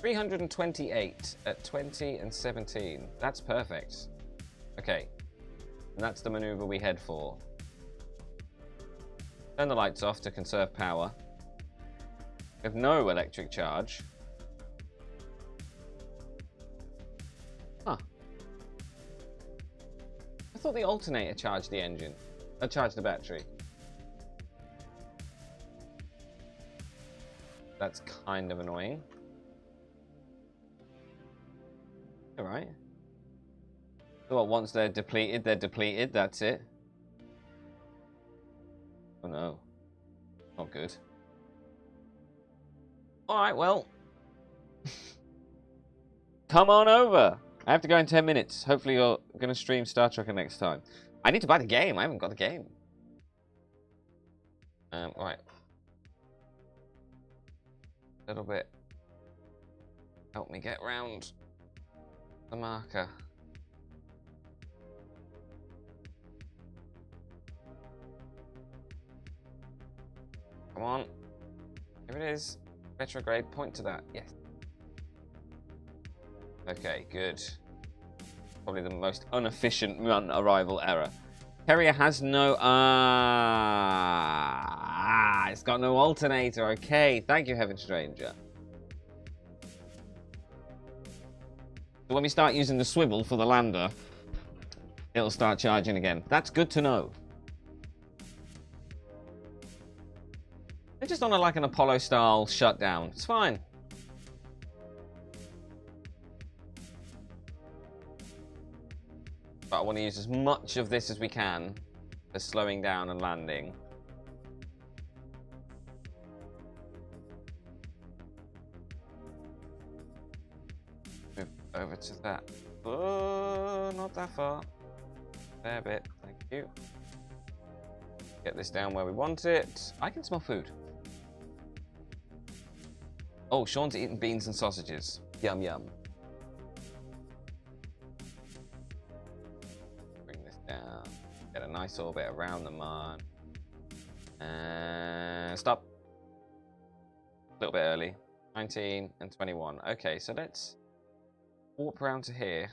328 at 20 and 17. That's perfect. Okay. And that's the maneuver we head for. Turn the lights off to conserve power. We have no electric charge. Huh. I thought the alternator charged the engine. Charged the battery. That's kind of annoying. Alright. So once they're depleted, that's it. Oh no. Not good. Alright, well. Come on over. I have to go in 10 minutes. Hopefully you're going to stream Star Trek next time. I need to buy the game. I haven't got the game. Right. A little bit. Help me get round the marker. Come on. Here it is. Retrograde. Point to that. Yes. Okay, good. Probably the most inefficient run arrival error. Carrier has no... it's got no alternator. Okay, thank you, Heaven Stranger. So when we start using the swivel for the lander, it'll start charging again. That's good to know. They're just on like an Apollo-style shutdown. It's fine. But I want to use as much of this as we can for slowing down and landing. Move over to that. Oh, not that far. Fair bit. Thank you. Get this down where we want it. I can smell food. Oh, Sean's eating beans and sausages. Yum, yum. Bring this down. Get a nice orbit around the Marn. And stop. A little bit early. 19 and 21. Okay, so let's warp around to here.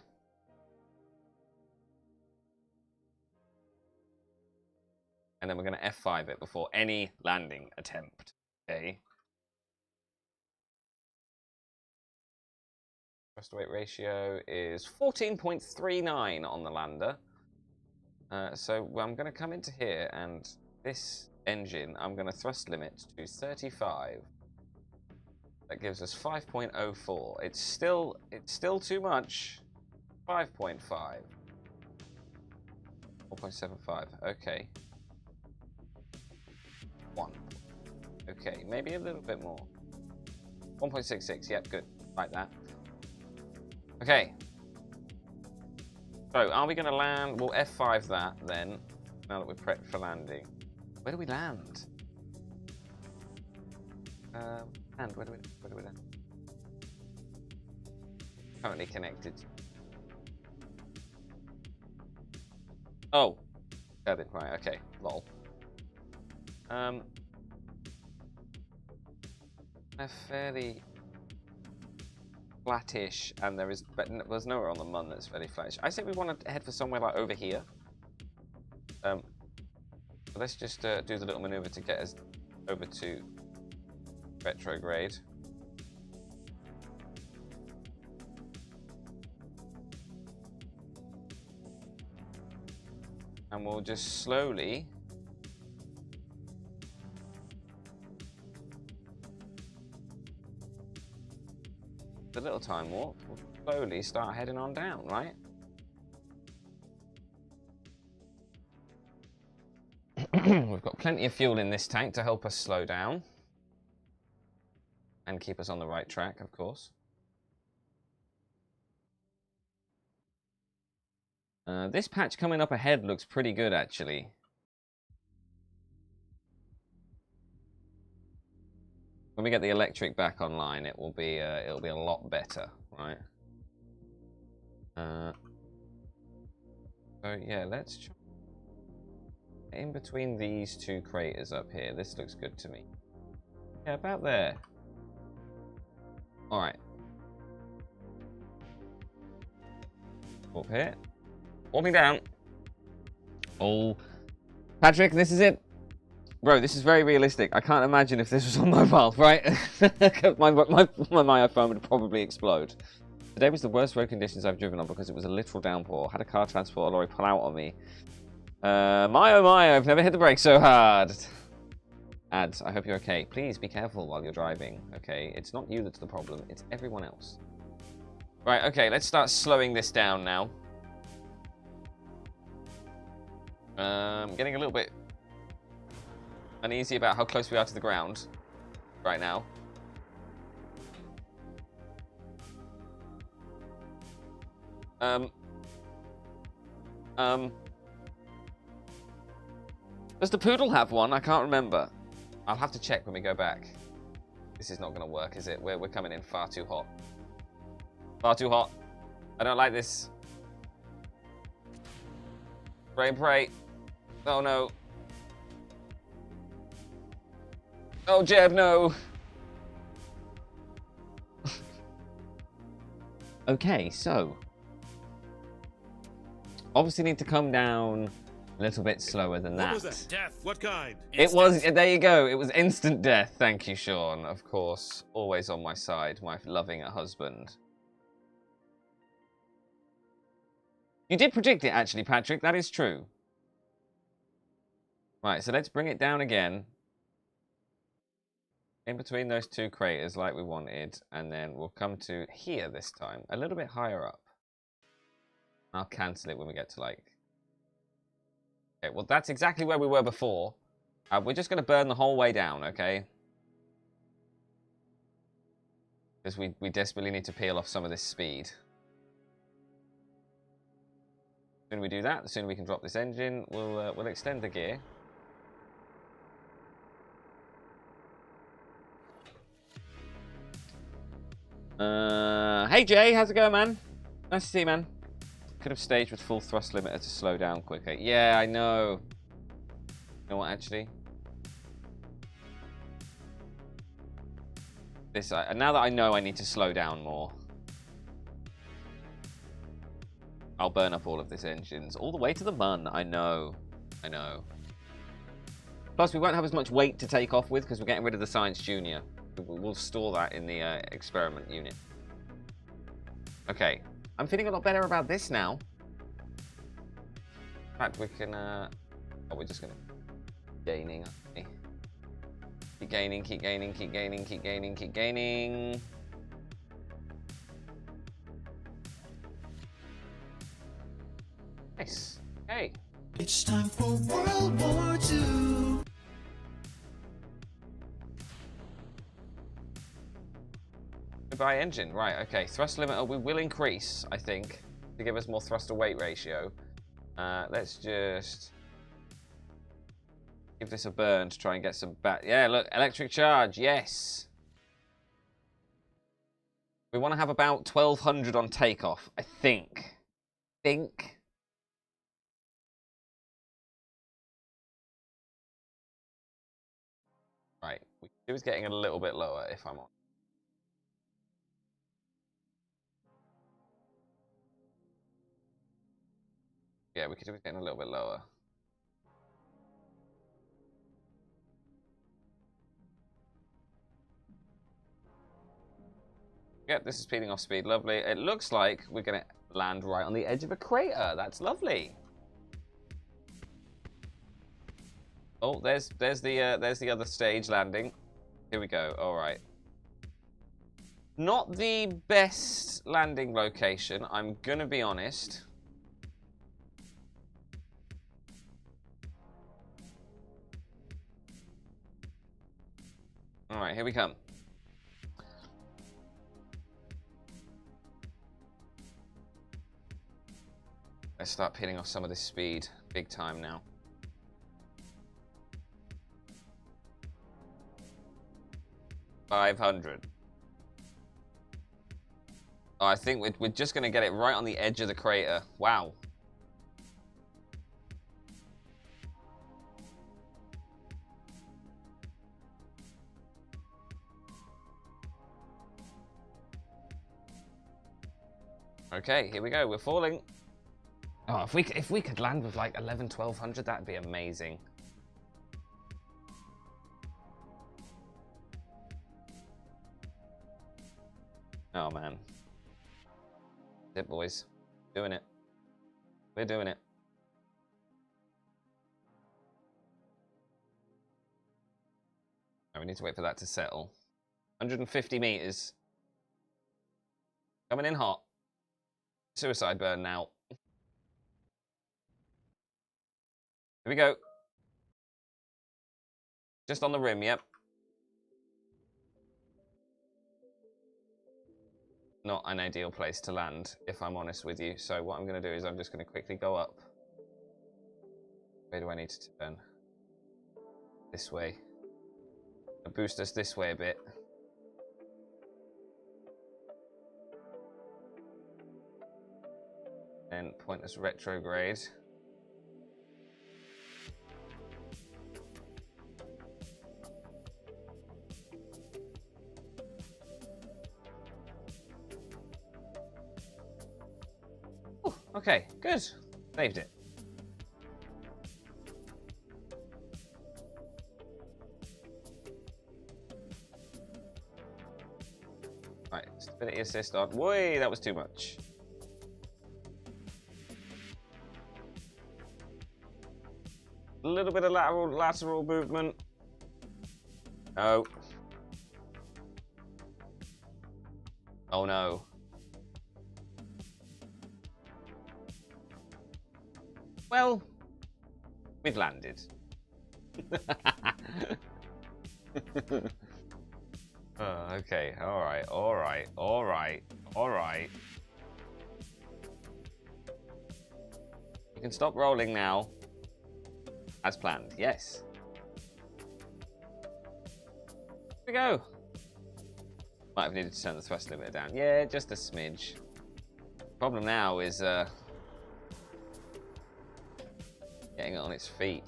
And then we're going to F5 it before any landing attempt. Okay. Thrust to weight ratio is 14.39 on the lander. So I'm going to come into here, and this engine, I'm going to thrust limit to 35. That gives us 5.04. It's still too much. 5.5. 4.75. Okay. 1. Okay, maybe a little bit more. 1.66. Yep, good. Like that. Okay. So, are we going to land? We'll F5 that then, now that we're prepped for landing. Where do we land? Where do we land? Currently connected. Oh. Kerbal, right, okay. Lol. They're fairly flattish, and there's nowhere on the Mun that's fairly flattish. I say we want to head for somewhere like over here. Let's just do the little maneuver to get us over to retrograde. And we'll just slowly the little time warp, we'll slowly start heading on down, right? We've got plenty of fuel in this tank to help us slow down and keep us on the right track, of course. This patch coming up ahead looks pretty good, actually. When we get the electric back online, it'll be a lot better, right? So yeah, let's try in between these two craters up here. This looks good to me. Yeah, about there. All right. Up here. Warming down. Oh, Patrick, this is it. Bro, this is very realistic. I can't imagine if this was on mobile, right? my iPhone would probably explode. Today was the worst road conditions I've driven on because it was a literal downpour. Had a car transport lorry pull out on me. My oh my, I've never hit the brakes so hard. Ads, I hope you're okay. Please be careful while you're driving, okay? It's not you that's the problem, it's everyone else. Right, okay, let's start slowing this down now. Getting a little bit uneasy about how close we are to the ground right now. Does the poodle have one? I can't remember. I'll have to check when we go back. This is not going to work, is it? We're coming in far too hot. Far too hot. I don't like this. Pray and pray. Oh no. Oh Jeb, no. Okay, so obviously need to come down a little bit slower than that. What was that? Death. What kind? It was, there you go, it was instant death. Thank you, Sean, of course. Always on my side, my loving husband. You did predict it, actually, Patrick, that is true. Right, so let's bring it down again. In between those two craters like we wanted, and then we'll come to here this time, a little bit higher up. I'll cancel it when we get to like... Okay, well that's exactly where we were before. We're just going to burn the whole way down, okay? Because we desperately need to peel off some of this speed. The sooner we do that, the sooner we can drop this engine. We'll extend the gear. Hey Jay, how's it going, man? Nice to see you, man. Could have staged with full thrust limiter to slow down quicker. Yeah, I know. You know what, actually? This, now that I know I need to slow down more, I'll burn up all of this engines all the way to the mun. I know. I know. Plus, we won't have as much weight to take off with because we're getting rid of the Science Junior. We'll store that in the experiment unit. Okay. I'm feeling a lot better about this now. In fact, we can... oh, we're just going to... Gaining, aren't we? Keep gaining, keep gaining, keep gaining, keep gaining, keep gaining. Nice. Okay. It's time for World War II. Goodbye engine. Right, okay. Thrust limiter we will increase, I think, to give us more thrust to weight ratio. Let's just give this a burn to try and get some back. Yeah, look, electric charge, yes. We want to have about 1200 on takeoff, I think. Right, it was getting a little bit lower if I'm on. Yeah, we could do it getting a little bit lower. Yep, this is speeding off speed. Lovely. It looks like we're going to land right on the edge of a crater. That's lovely. Oh, there's the other stage landing. Here we go. All right. Not the best landing location, I'm going to be honest. All right, here we come. Let's start peeling off some of this speed. Big time now. $500. Oh, I think we're just going to get it right on the edge of the crater. Wow. Okay, here we go. We're falling. Oh, if we could land with like 1200, that'd be amazing. Oh man. It, boys. Doing it. We're doing it. Oh, we need to wait for that to settle. 150 meters. Coming in hot. Suicide burn now. Here we go. Just on the rim, yep. Not an ideal place to land, if I'm honest with you. So what I'm going to do is I'm just going to quickly go up. Where do I need to turn? This way. I'll boost us this way a bit. And point us retrograde. Ooh, okay, good. Saved it. Right, stability assist on. Whoa, that was too much. A little bit of lateral movement. Oh. Oh no. Well, we've landed. Oh, okay, alright. You can stop rolling now. As planned, yes. Here we go. Might have needed to turn the thrust limiter down. Yeah, just a smidge. Problem now is getting it on its feet.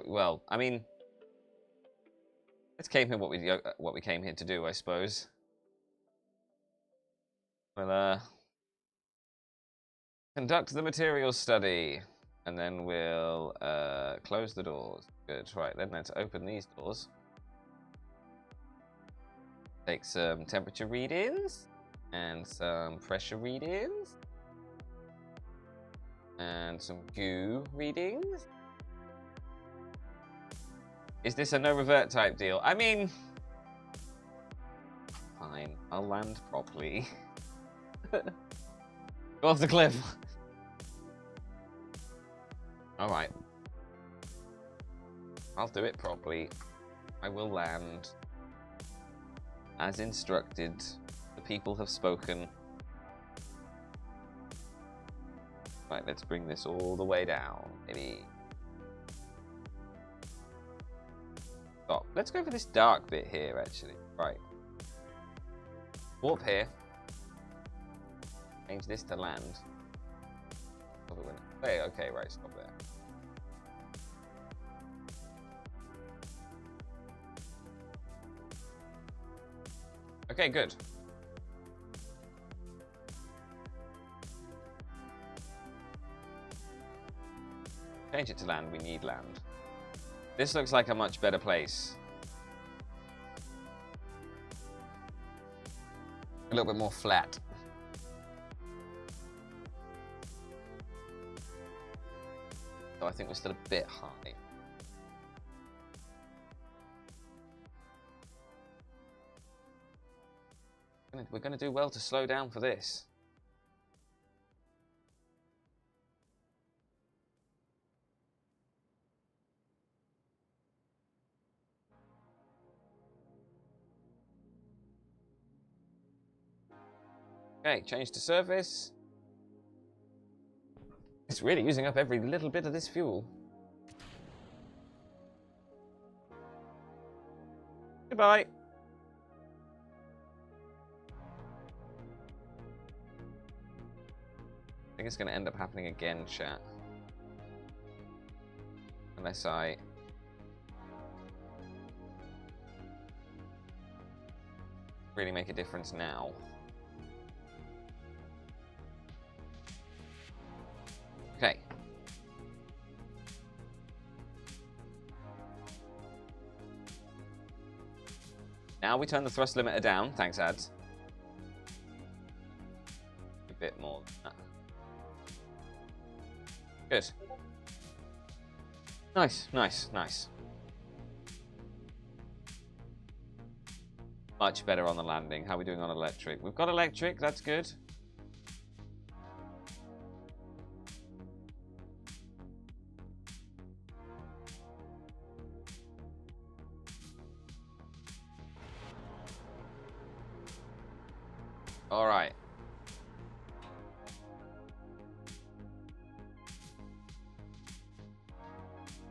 Well, I mean, let's came here what we came here to do, I suppose. We'll conduct the materials study, and then we'll close the doors. Good, right, then let's open these doors. Take some temperature readings, and some pressure readings, and some goo readings. Is this a no revert type deal? I mean, fine, I'll land properly. Go off the cliff. Alright. I'll do it properly. I will land. As instructed. The people have spoken. Right, let's bring this all the way down. Maybe. Stop. Let's go for this dark bit here, actually. Right. Warp here. Change this to land. Hey, okay, right, stop there. Okay, good. Change it to land. We need land. This looks like a much better place. A little bit more flat. So I think we're still a bit high. We're going to do well to slow down for this. Okay, change to surface. It's really using up every little bit of this fuel. Goodbye. I think it's going to end up happening again, chat. Unless I... really make a difference now. Okay. Now we turn the thrust limiter down. Thanks, ads. A bit more than that. Good. Nice, nice, nice. Much better on the landing. How are we doing on electric? We've got electric, that's good. All right.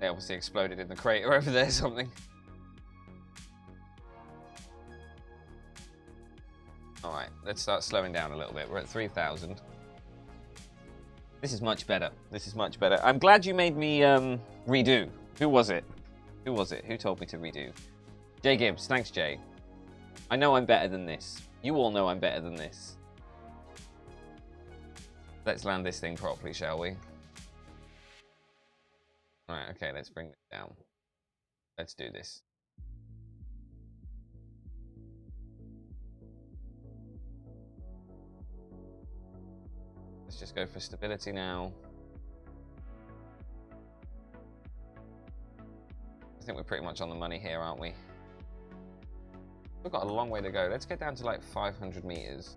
They obviously exploded in the crater over there or something. All right, let's start slowing down a little bit. We're at 3,000. This is much better. This is much better. I'm glad you made me redo. Who was it? Who was it? Who told me to redo? Jay Gibbs. Thanks, Jay. I know I'm better than this. You all know I'm better than this. Let's land this thing properly, shall we? Alright, okay, let's bring it down. Let's do this. Let's just go for stability now. I think we're pretty much on the money here, aren't we? We've got a long way to go. Let's get down to like 500 meters.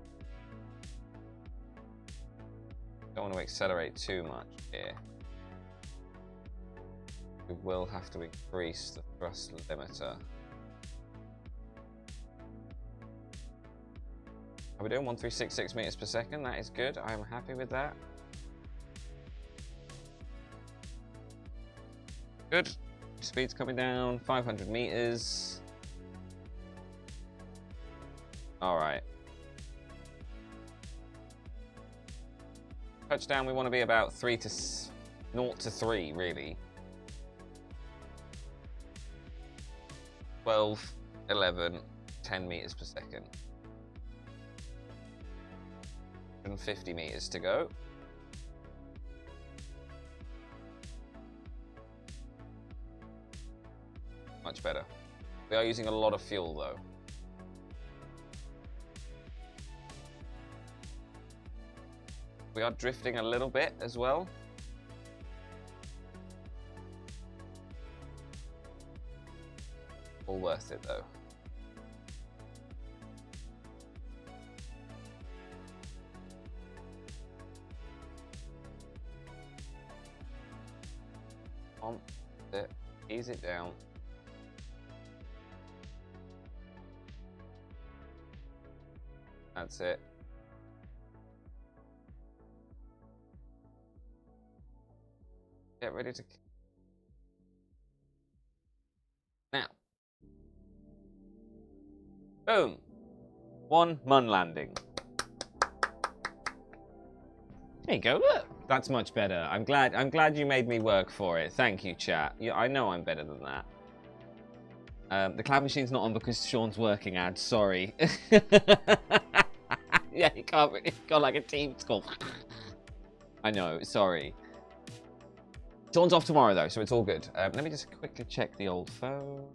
Don't want to accelerate too much here. We will have to increase the thrust limiter. Are we doing 1366 meters per second? That is good. I'm happy with that. Good. Speed's coming down. 500 meters. All right. Touchdown, we want to be about 0 to 3, really. 12, 11, 10 meters per second. 150 meters to go. Much better. We are using a lot of fuel, though. We are drifting a little bit as well. All worth it, though. On it, ease it down. That's it. Get ready to... Now. Boom. 1 mun landing. There you go, look. That's much better. I'm glad you made me work for it. Thank you, chat. I know I'm better than that. The cloud machine's not on because Sean's working, ad. Sorry. Yeah, you can't got like a team call. I know, sorry. Sean's off tomorrow, though, so it's all good. Let me just quickly check the old phone.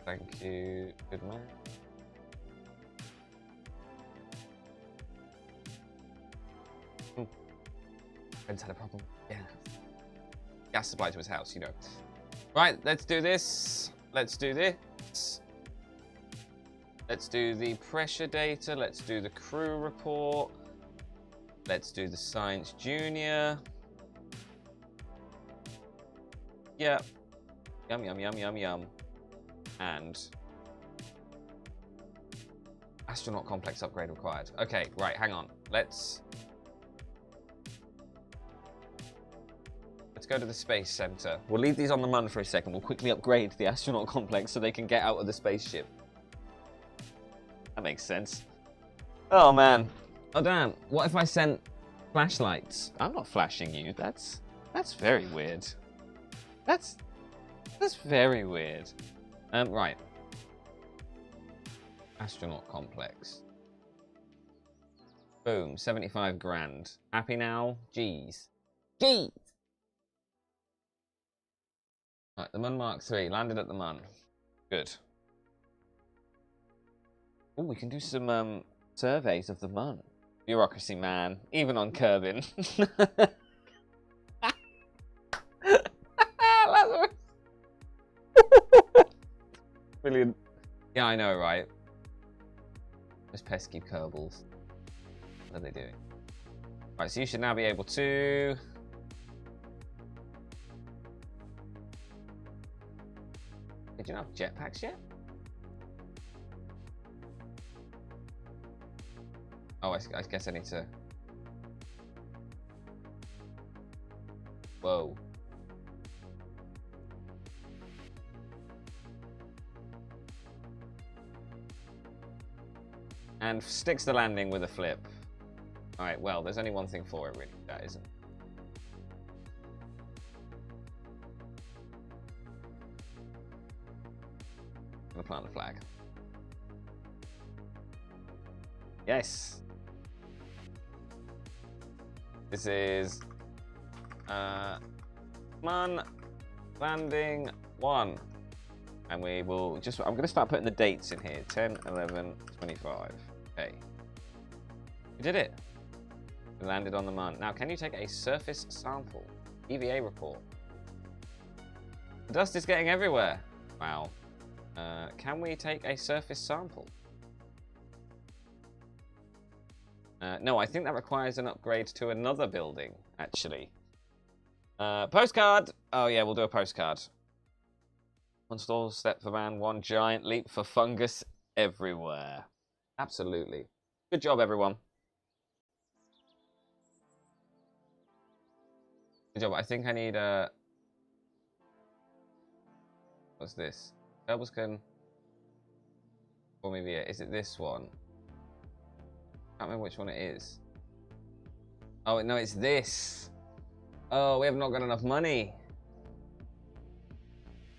Thank you. Good man. Friends had a problem. Yeah. Gas supply to his house, you know. Right, let's do this. Let's do this. Let's do the pressure data. Let's do the crew report. Let's do the science junior. Yeah. Yum, yum, yum, yum, yum. And astronaut complex upgrade required. Okay, right, hang on. Let's go to the space center. We'll leave these on the Mun for a second. We'll quickly upgrade the astronaut complex so they can get out of the spaceship. That makes sense. Oh, man. Oh, damn. What if I sent flashlights? I'm not flashing you. That's very weird. That's very weird. Right. Astronaut complex. Boom. 75 grand. Happy now? Jeez. Jeez! Right, the Mun Mark III. Landed at the Mun. Good. Oh, we can do some surveys of the Mun. Bureaucracy, man. Even on Kerbin. Brilliant. Yeah, I know, right? Those pesky Kerbals. What are they doing? Right, so you should now be able to... Did you not have jetpacks yet? Oh, I guess I need to... Whoa. And sticks the landing with a flip. Alright, well, there's only one thing for it, really. That isn't. I'm gonna plant the flag. Yes! This is... Mun landing 1. And we will just... I'm going to start putting the dates in here. 10, 11, 25. Okay. We did it. We landed on the Mun. Now, can you take a surface sample? EVA report. The dust is getting everywhere. Wow. Can we take a surface sample? No, I think that requires an upgrade to another building, actually. Postcard! Oh, yeah, we'll do a postcard. One small step for man, one giant leap for fungus everywhere. Absolutely. Good job, everyone. Good job. I think I need a... What's this? Kerbals can... Or maybe is it this one? I can't remember which one it is. Oh, no, it's this. Oh, we have not got enough money.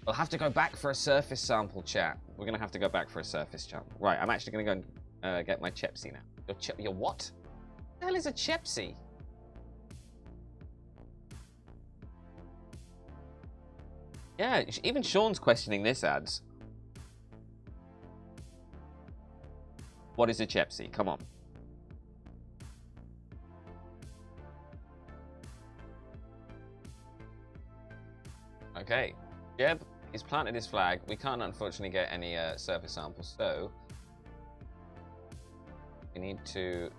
We'll have to go back for a surface sample, chat. We're going to have to go back for a surface sample. Right, I'm actually going to go and get my S.P.A.C.E. now. Your what? What the hell is a S.P.A.C.E.? Yeah, even Sean's questioning this, ads. What is a S.P.A.C.E.? Come on. Okay. Jeb, he's planted his flag. We can't, unfortunately, get any surface samples, so we need to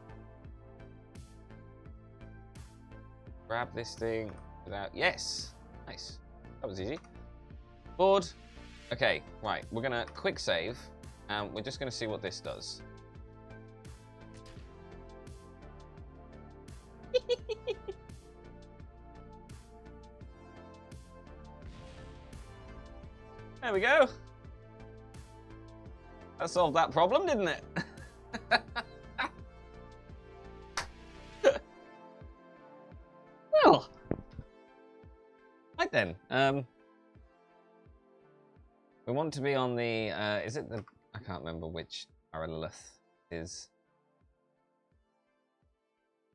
grab this thing without... Yes! Nice. That was easy. Board. Okay, right. We're going to quick save, and we're just going to see what this does. There we go. That solved that problem, didn't it? Well, then. We want to be on the. Is it the? I can't remember which parallelith is.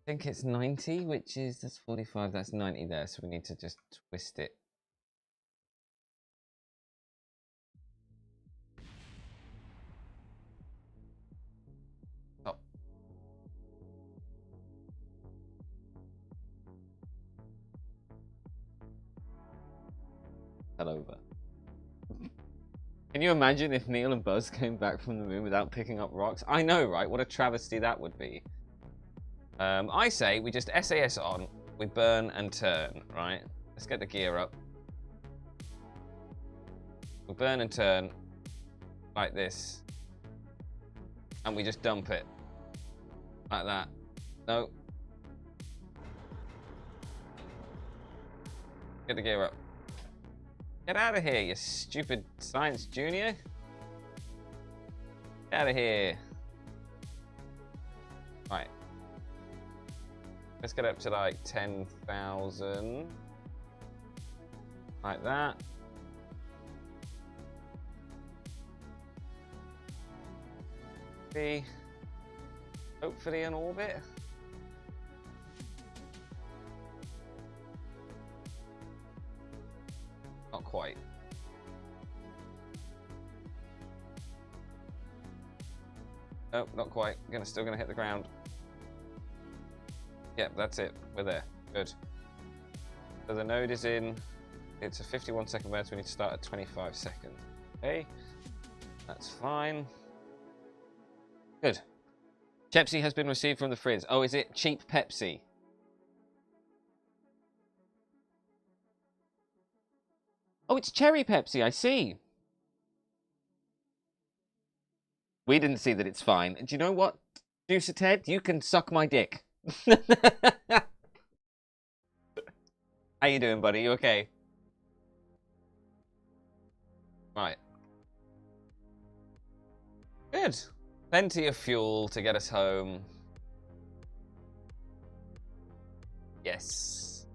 I think it's 90, which is that's 45. That's 90 there. So we need to just twist it. Over. Can you imagine if Neil and Buzz came back from the moon without picking up rocks? I know, right? What a travesty that would be. I say we just SAS on, we burn and turn, right? Let's get the gear up. We burn and turn like this. And we just dump it. Like that. No. Get the gear up. Get out of here, you stupid science junior. Get out of here. Right. Let's get up to like 10,000. Like that. Be hopefully in orbit. Not quite. Oh, not quite. Still gonna hit the ground. Yep, that's it. We're there. Good. So the node is in. It's a 51-second burn, so we need to start at 25 seconds. Okay. That's fine. Good. Pepsi has been received from the fridge. Oh, is it cheap Pepsi? Oh, it's cherry Pepsi, I see. We didn't see that it's fine. And do you know what, Juicer Ted? You can suck my dick. How you doing, buddy? You okay? Right. Good. Plenty of fuel to get us home. Yes.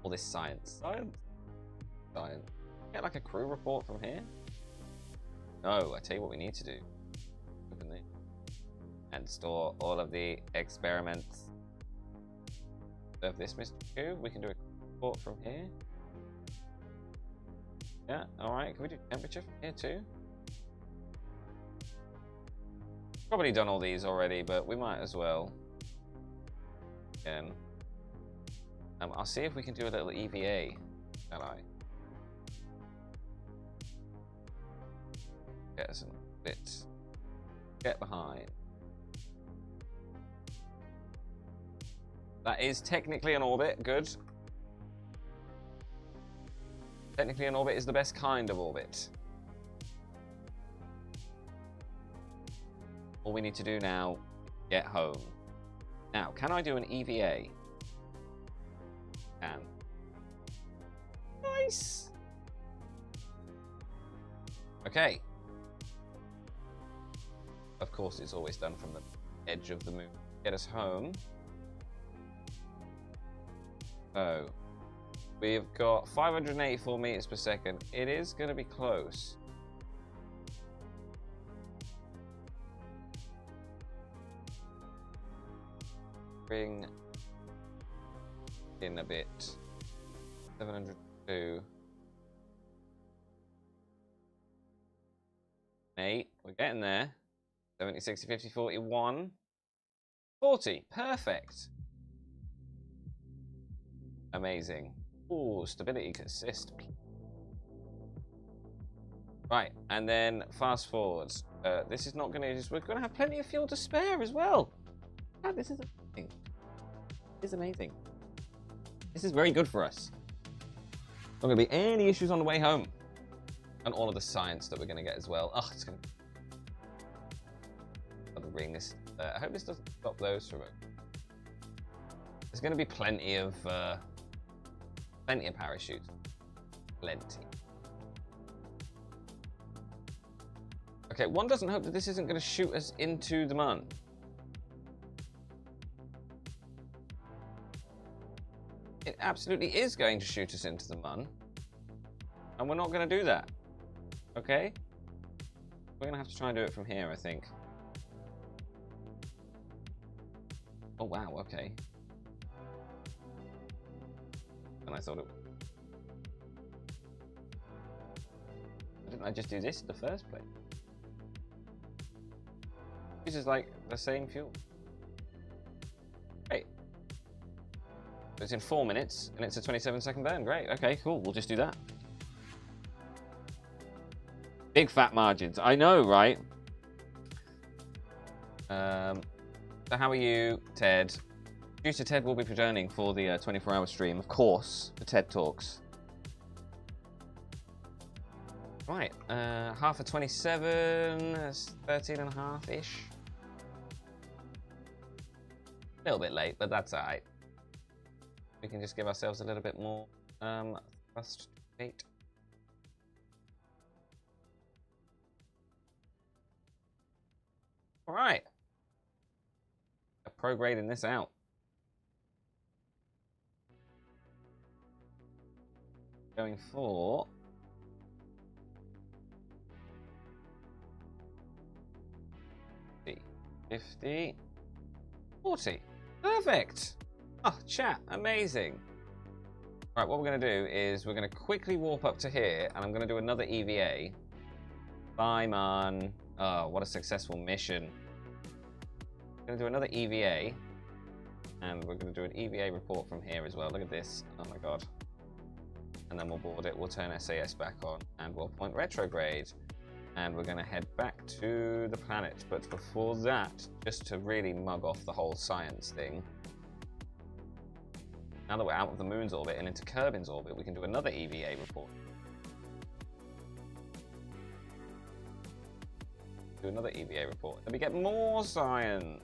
All this science. Science. Get like a crew report from here? No, I tell you what we need to do. Open it. And store all of the experiments. Of this, Mr. Q. We can do a report from here. Yeah, alright. Can we do temperature from here too? Probably done all these already, but we might as well. Again. I'll see if we can do a little EVA, shall I? Get us a bit. Get behind. That is technically an orbit. Good. Technically an orbit is the best kind of orbit. All we need to do now, get home. Now, can I do an EVA? Can. Nice. Okay. Of course, it's always done from the edge of the moon. Get us home. So, we've got 584 meters per second. It is going to be close. Bring in a bit. 702. 8. We're getting there. 70, 60, 50, 41. 40. Perfect. Amazing. Ooh, stability assist. Right, and then fast forward. This is not going to. We're going to have plenty of fuel to spare as well. God, this is amazing. This is amazing. This is very good for us. Not going to be any issues on the way home, and all of the science that we're going to get as well. Oh, it's going to. I'll bring this. I hope this doesn't stop those from it. There's going to be plenty of parachutes. Plenty. Okay, one doesn't hope that this isn't going to shoot us into the moon. it absolutely is going to shoot us into the mun. And we're not going to do that. Okay? We're going to have to try and do it from here, I think. Oh, wow, okay. And I thought it... Why didn't I just do this in the first place? This is like the same fuel. Great. It's in 4 minutes, and it's a 27-second burn. Great, okay, cool, we'll just do that. Big fat margins, I know, right? So how are you, Ted? Producer Ted will be returning for the 24-hour stream, of course, for TED Talks. Right, half of 27, 13.5-ish. A little bit late, but that's alright. We can just give ourselves a little bit more thrust rate. Alright. Prograding this out. Going for 50, 40. Perfect. Oh, chat, amazing. Right, what we're going to do is we're going to quickly warp up to here, and I'm going to do another EVA. Bye, man. Oh, what a successful mission. I'm going to do another EVA, and we're going to do an EVA report from here as well. Look at this. Oh my god. And then we'll board it, we'll turn SAS back on, and we'll point retrograde. And we're going to head back to the planet. But before that, just to really mug off the whole science thing, now that we're out of the moon's orbit and into Kerbin's orbit, we can do another EVA report. Do another EVA report. Then we get more science.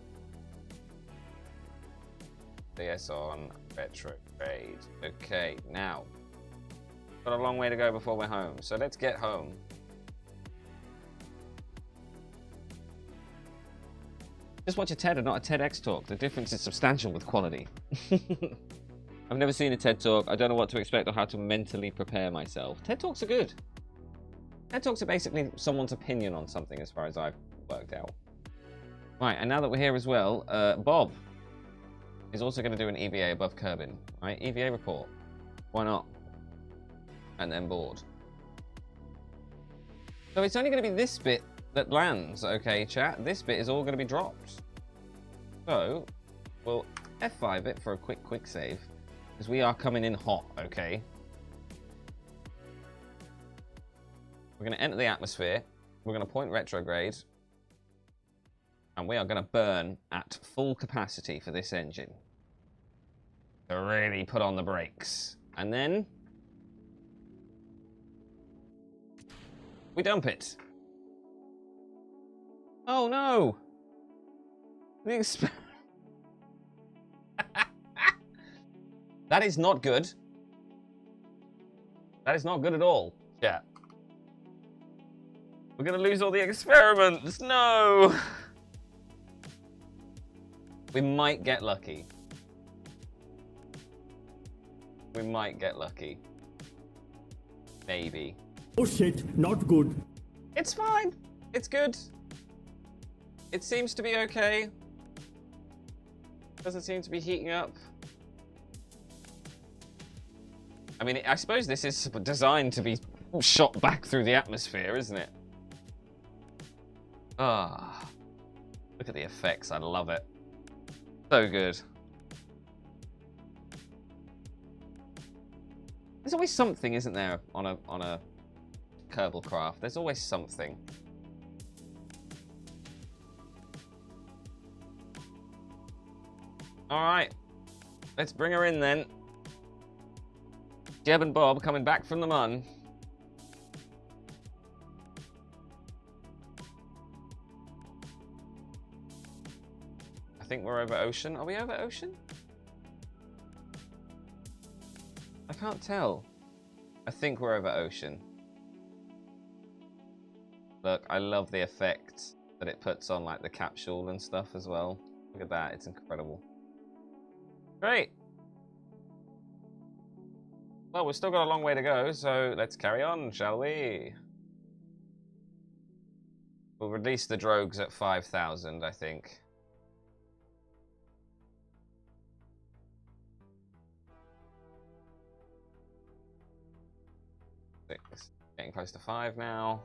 CS on retrograde. Okay, now got a long way to go before we're home, so let's get home. Just watch a TED and not a TEDx talk. The difference is substantial with quality. I've never seen a TED talk. I don't know what to expect or how to mentally prepare myself. TED talks are good. TED talks are basically someone's opinion on something as far as I've worked out. Right, and now that we're here as well, Bob is also going to do an EVA above Kerbin. Right, EVA report. Why not? And then board. So it's only going to be this bit that lands, okay, chat? This bit is all going to be dropped. So we'll F5 it for a quick save, because we are coming in hot, okay? We're going to enter the atmosphere. We're going to point retrograde. And we are going to burn at full capacity for this engine. To really put on the brakes. And then we dump it. Oh no! That is not good. That is not good at all. Yeah. We're gonna lose all the experiments. No! We might get lucky. We might get lucky. Maybe. Oh shit, not good. It's fine. It's good. It seems to be okay. Doesn't seem to be heating up. I mean, I suppose this is designed to be shot back through the atmosphere, isn't it? Ah, look at the effects. I love it. So good. There's always something, isn't there, on a Kerbal craft? There's always something. All right, let's bring her in then. Jeb and Bob coming back from the mun. I think we're over ocean. Are we over ocean? I can't tell. I think we're over ocean. Look, I love the effect that it puts on like the capsule and stuff as well. Look at that, it's incredible. Great. Well, we've still got a long way to go, so let's carry on, shall we? We'll release the drogues at 5,000, I think. Six. Getting close to 5 now.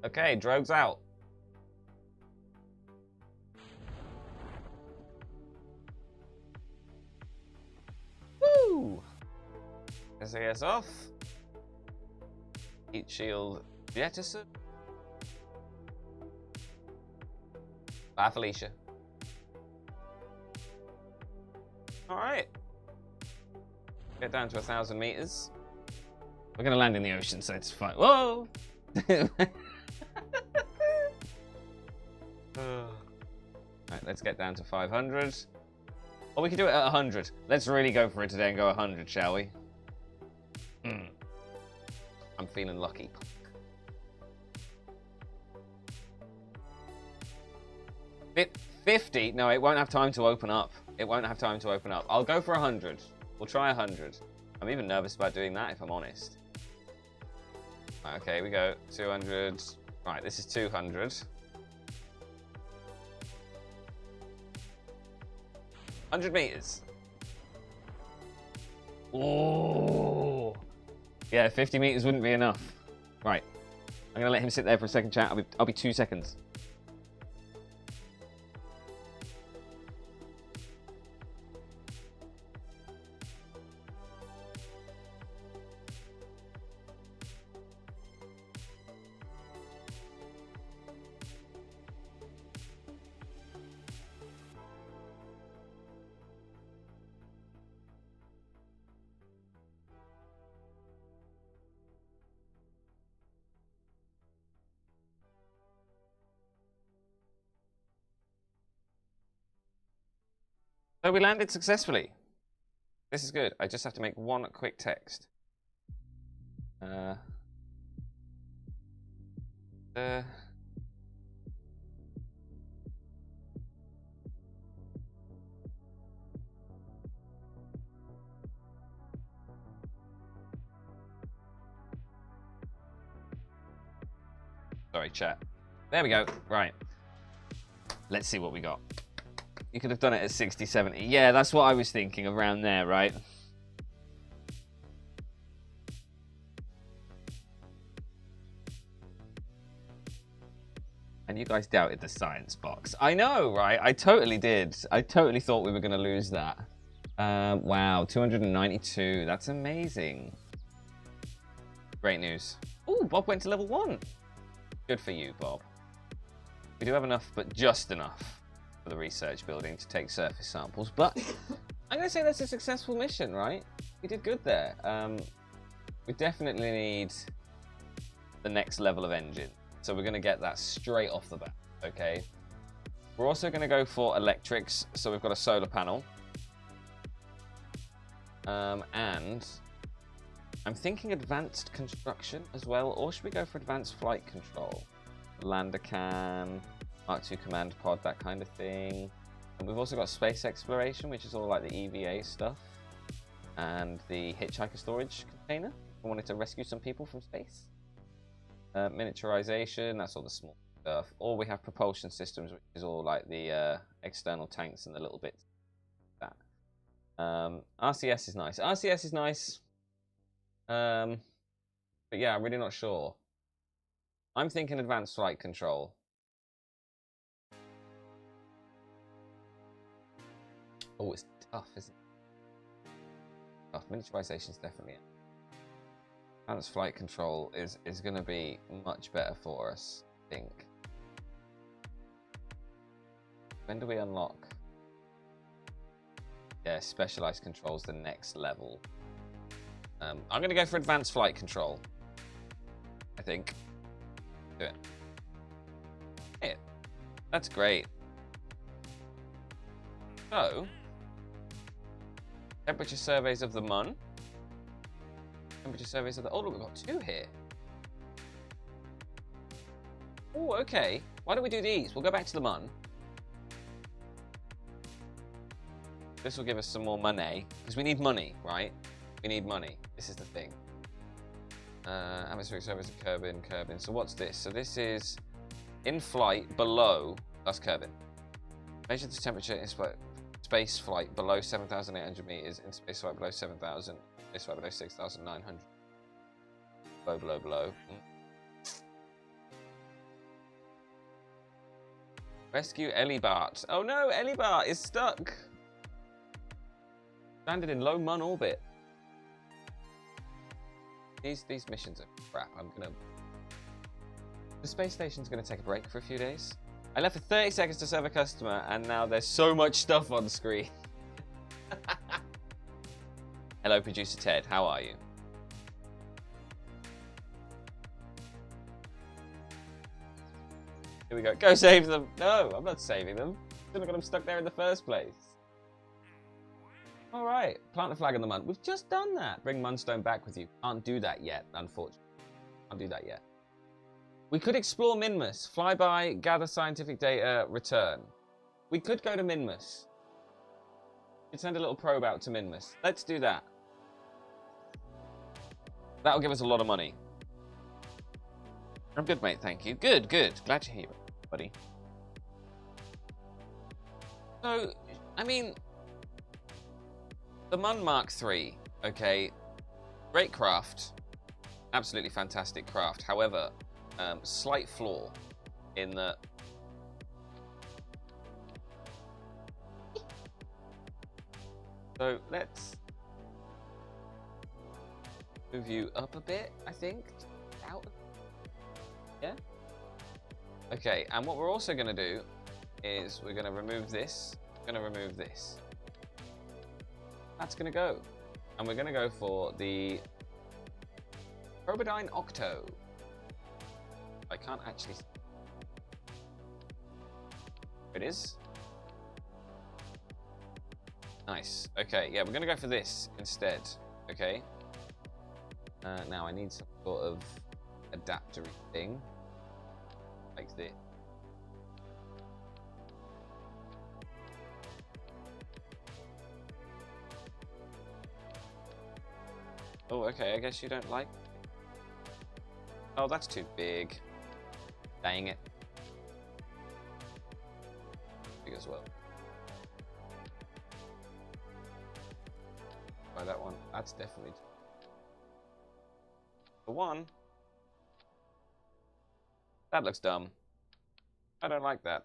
Okay, drogues out. Woo! SAS off. Heat shield jettison. Bye, Felicia. Alright. Get down to 1,000 meters. We're gonna land in the ocean, so it's fine. Whoa! Right, let's get down to 500. Or we can do it at 100. Let's really go for it today and go 100, shall we? I'm feeling lucky. Fif 50? No, it won't have time to open up. It won't have time to open up. I'll go for 100. We'll try 100. I'm even nervous about doing that, if I'm honest. Right, okay, we go. 200. Right, this is 200. 100 meters. Oh. Yeah, 50 meters wouldn't be enough. Right. I'm gonna let him sit there for a second, chat. I'll be 2 seconds. So we landed successfully. This is good. I just have to make one quick text. Sorry, chat. There we go. Right. Let's see what we got. You could have done it at 60, 70. Yeah, that's what I was thinking, around there, right? And you guys doubted the science box. I know, right? I totally did. I totally thought we were going to lose that. Wow, 292. That's amazing. Great news. Ooh, Bob went to level 1. Good for you, Bob. We do have enough, but just enough for the research building to take surface samples. But I'm going to say that's a successful mission, right? We did good there. We definitely need the next level of engine. So we're going to get that straight off the bat, okay? We're also going to go for electrics. So we've got a solar panel. And I'm thinking advanced construction as well. Or should we go for advanced flight control? Lander can, Mark II command pod, that kind of thing. And we've also got space exploration, which is all like the EVA stuff. And the hitchhiker storage container. I wanted to rescue some people from space. Miniaturization, that's all the small stuff. Or we have propulsion systems, which is all like the external tanks and the little bits. That. RCS is nice. RCS is nice. But yeah, I'm really not sure. I'm thinking advanced flight control. Oh, it's tough, isn't it? Tough. Miniaturization is definitely it. Advanced flight control is going to be much better for us, I think. When do we unlock? Yeah, specialized controls the next level. I'm going to go for advanced flight control. I think. Do it. Yeah, that's great. So, temperature surveys of the Mun. Temperature surveys of the... Oh, look, we've got 2 here. Oh, okay. Why don't we do these? We'll go back to the Mun. This will give us some more money, because we need money, right? We need money. This is the thing. Atmospheric surface of Kerbin. So what's this? So this is in flight below. That's Kerbin. Measure the temperature in space flight below 7,800 meters. In space flight below 7,000. Space flight below 6,900. Below. Rescue Elibart. Oh no, Elibart is stuck. Landed in low Mun orbit. These missions are crap. The space station's gonna take a break for a few days. I left for 30 seconds to serve a customer, and now there's so much stuff on screen. Hello, producer Ted. How are you? Here we go. Go save them. No, I'm not saving them. Shouldn't have got them stuck there in the first place. All right. Plant a flag in the Mun. We've just done that. Bring Munstone back with you. Can't do that yet, unfortunately. Can't do that yet. We could explore Minmus. Fly by, gather scientific data, return. We could go to Minmus. We could send a little probe out to Minmus. Let's do that. That'll give us a lot of money. I'm good, mate. Thank you. Good. Glad to hear it, buddy. So, I mean, the Mun Mark III, okay, great craft, absolutely fantastic craft. However, slight flaw in that so let's move you up a bit, I think. Out. Yeah? Okay, and what we're also going to do is we're going to remove this. We're going to remove this. That's going to go. And we're going to go for the Probodyne Octo. I can't actually... It is. Nice. Okay, yeah, we're going to go for this instead. Okay. Now I need some sort of adapter thing. Like this. Oh, okay, I guess you don't like... Oh, that's too big. Dang it. Big as well. Try that one. That's definitely... The one. That looks dumb. I don't like that.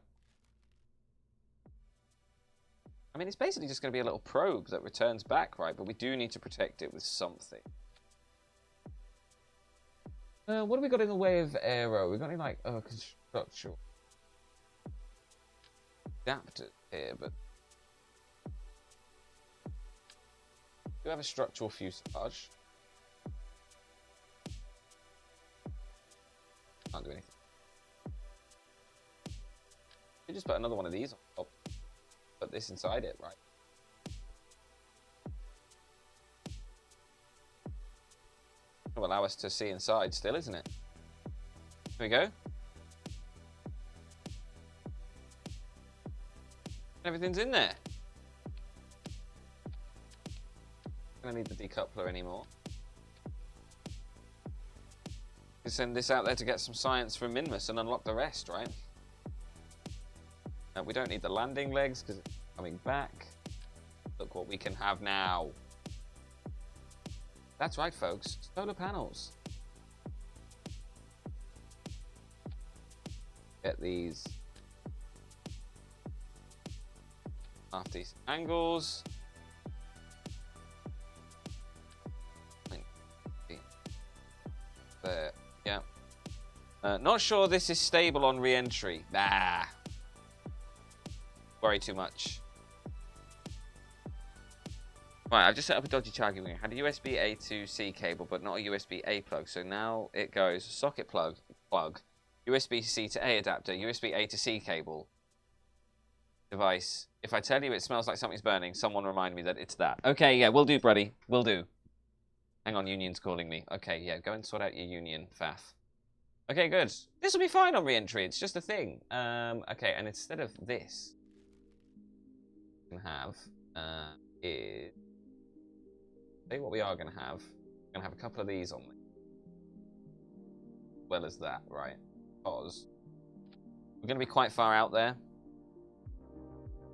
I mean, it's basically just going to be a little probe that returns back, right? But we do need to protect it with something. What have we got in the way of aero? We've got any, like, constructional adapter here, but... We do have a structural fuselage. Can't do anything. We just put another one of these on top. Put this inside it, right? It'll allow us to see inside still, isn't it? Here we go. Everything's in there. Gonna need the decoupler anymore. We send this out there to get some science from Minmus and unlock the rest, right? We don't need the landing legs because it's coming back. Look what we can have now. That's right, folks. Solar panels. Get these half decent angles. There. Yeah. Not sure this is stable on re-entry. Nah. Worry too much. Right, I've just set up a dodgy charging ring. Had a USB-A to C cable, but not a USB-A plug. So now it goes socket plug, USB-C to A adapter, USB-A to C cable, device. If I tell you it smells like something's burning, someone remind me that it's that. Okay, yeah, will do, buddy. Will do. Hang on, Union's calling me. Okay, yeah, go and sort out your Union, faff. Okay, good. This will be fine on re-entry. It's just a thing. Okay, and instead of this, we can have is See what we are going to have. We're going to have a couple of these on there. As well as that, right? Because we're going to be quite far out there.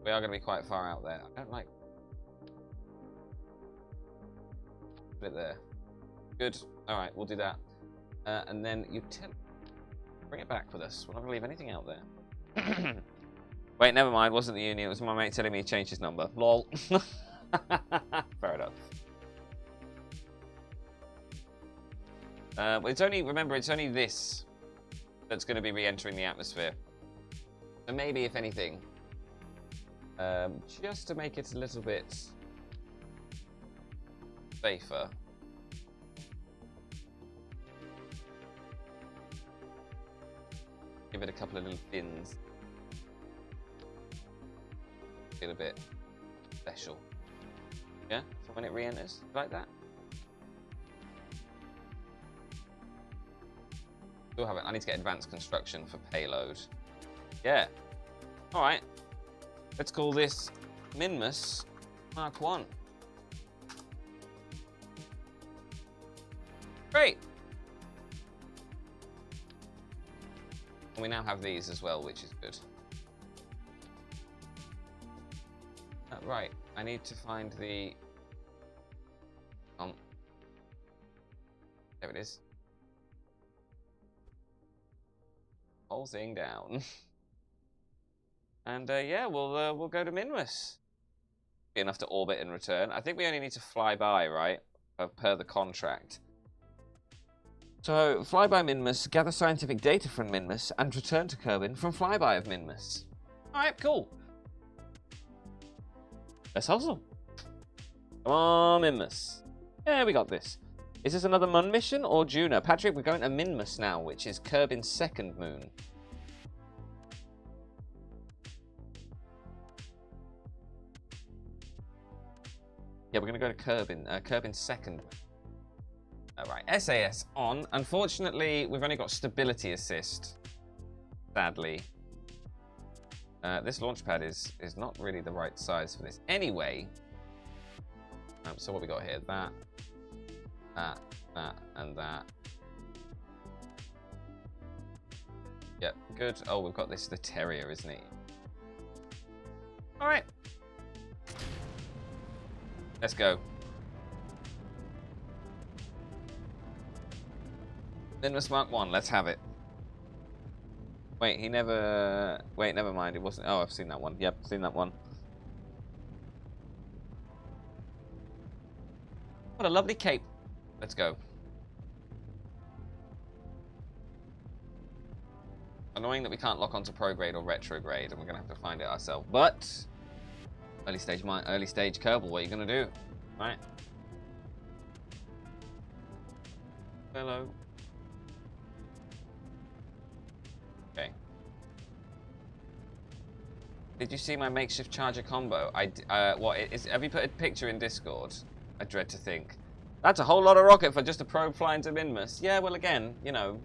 We are going to be quite far out there. I don't like... Put it there. Good. Alright, we'll do that. And then utility. Bring it back with us. We're not going to leave anything out there. Wait, never mind. It wasn't the union. It was my mate telling me he changed his number. Lol. Fair enough. It's only, remember, it's only this that's going to be re-entering the atmosphere. So maybe, if anything, just to make it a little bit safer. Give it a couple of little fins. Feel a bit special. Yeah? So when it re-enters, like that. Still haven't. I need to get advanced construction for payload. Yeah. Alright. Let's call this Minmus Mark 1. Great. And we now have these as well, which is good. Right, I need to find the... There it is. Whole thing down. And yeah, we'll go to Minmus. Be enough to orbit and return. I think we only need to fly by, right? Per the contract. So, fly by Minmus, gather scientific data from Minmus, and return to Kerbin from flyby of Minmus. Alright, cool. Let's hustle. Come on, Minmus. Yeah, we got this. Is this another Mun mission or Juno? Patrick, we're going to Minmus now, which is Kerbin's second moon. Yeah, we're going to go to Kerbin. Kerbin's second. Alright, SAS on. Unfortunately, we've only got stability assist. Sadly. This launch pad is not really the right size for this. Anyway, so what we got here? That, and that. Yep, good. Oh, we've got this, the Terrier, isn't he? Alright. Let's go. Minmus Mark 1, let's have it. Wait, he never... Wait, never mind, it wasn't... Oh, I've seen that one. Yep, seen that one. What a lovely cape. Let's go. Annoying that we can't lock onto prograde or retrograde, and we're going to have to find it ourselves. But... Early stage Kerbal, what are you going to do? Right. Hello. Okay. Did you see my makeshift charger combo? Have you put a picture in Discord? I dread to think. That's a whole lot of rocket for just a probe flying to Minmus. Yeah, well, again, you know,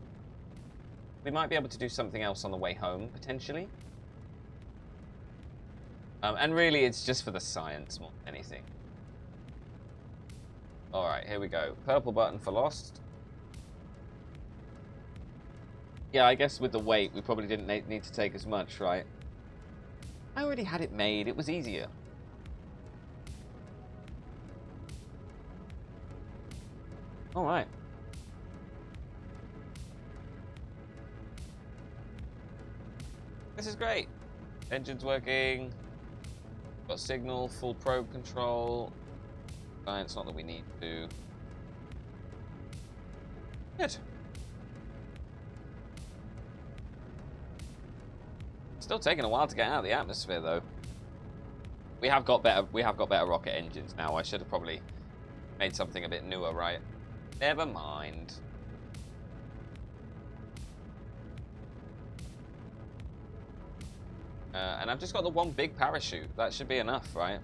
we might be able to do something else on the way home, potentially. And really, it's just for the science more than anything. Alright, here we go. Purple button for Lost. Yeah, I guess with the weight, we probably didn't need to take as much, right? I already had it made. It was easier. Alright. This is great. Engine's working. Got signal, full probe control. Science, not that we need to. Good. Still taking a while to get out of the atmosphere, though. We have got better rocket engines now. I should have probably made something a bit newer, right? Never mind. And I've just got the one big parachute. That should be enough, right?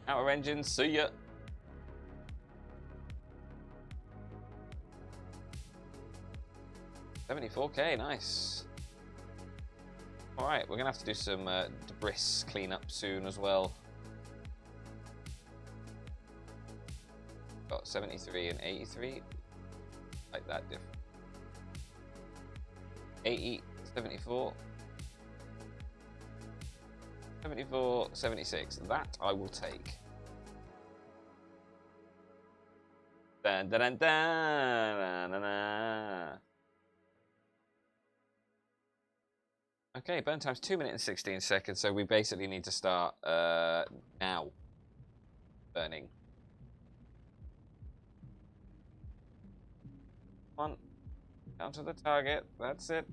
Outer engines, see ya. $74K, nice. Alright, we're gonna have to do some debris cleanup soon as well. got 73 and 83. Like that different. 80, 74. 74, 76. That I will take. Dun, dun, dun, dun, dun, dun. Okay, burn time's 2 minutes and 16 seconds, so we basically need to start now burning. Come on, down to the target. That's it.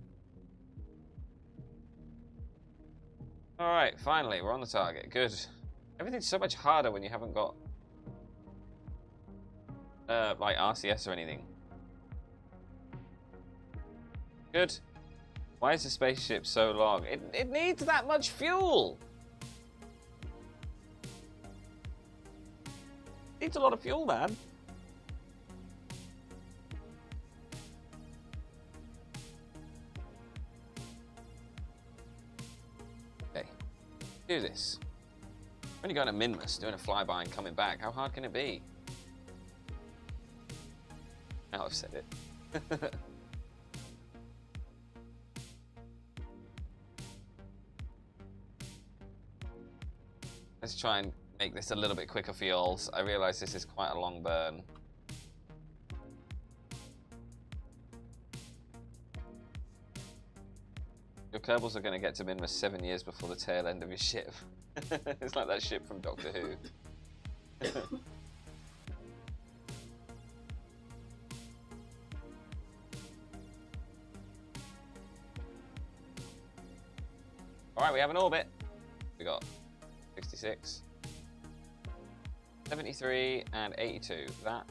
All right, finally, we're on the target. Good. Everything's so much harder when you haven't got like RCS or anything. Good. Why is the spaceship so long? It needs that much fuel. It needs a lot of fuel, man. Okay. Do this. I'm only going to Minmus, doing a flyby and coming back. How hard can it be? Now I've said it. Let's try and make this a little bit quicker for y'alls. I realise this is quite a long burn. Your Kerbals are going to get to Minmus 7 years before the tail end of your ship. It's like that ship from Doctor Who. Alright, we have an orbit. We got 66, 73, and 82. That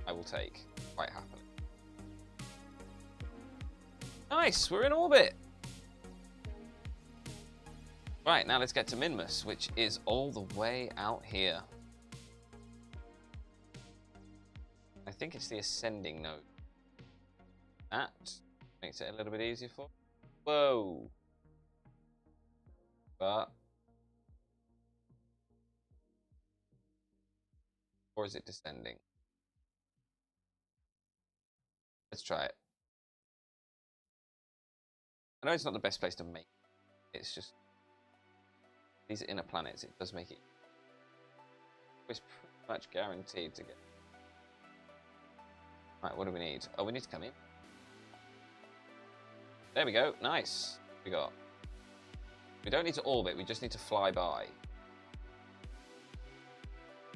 I will take quite happily. Nice, we're in orbit. Right, now let's get to Minmus, which is all the way out here. I think it's the ascending node. That makes it a little bit easier for. Whoa. But. Or is it descending? Let's try it. I know it's not the best place to make it. It's just these inner planets, it does make it. It's pretty much guaranteed to get. Right, what do we need? Oh, we need to come in. There we go. Nice. We don't need to orbit, we just need to fly by.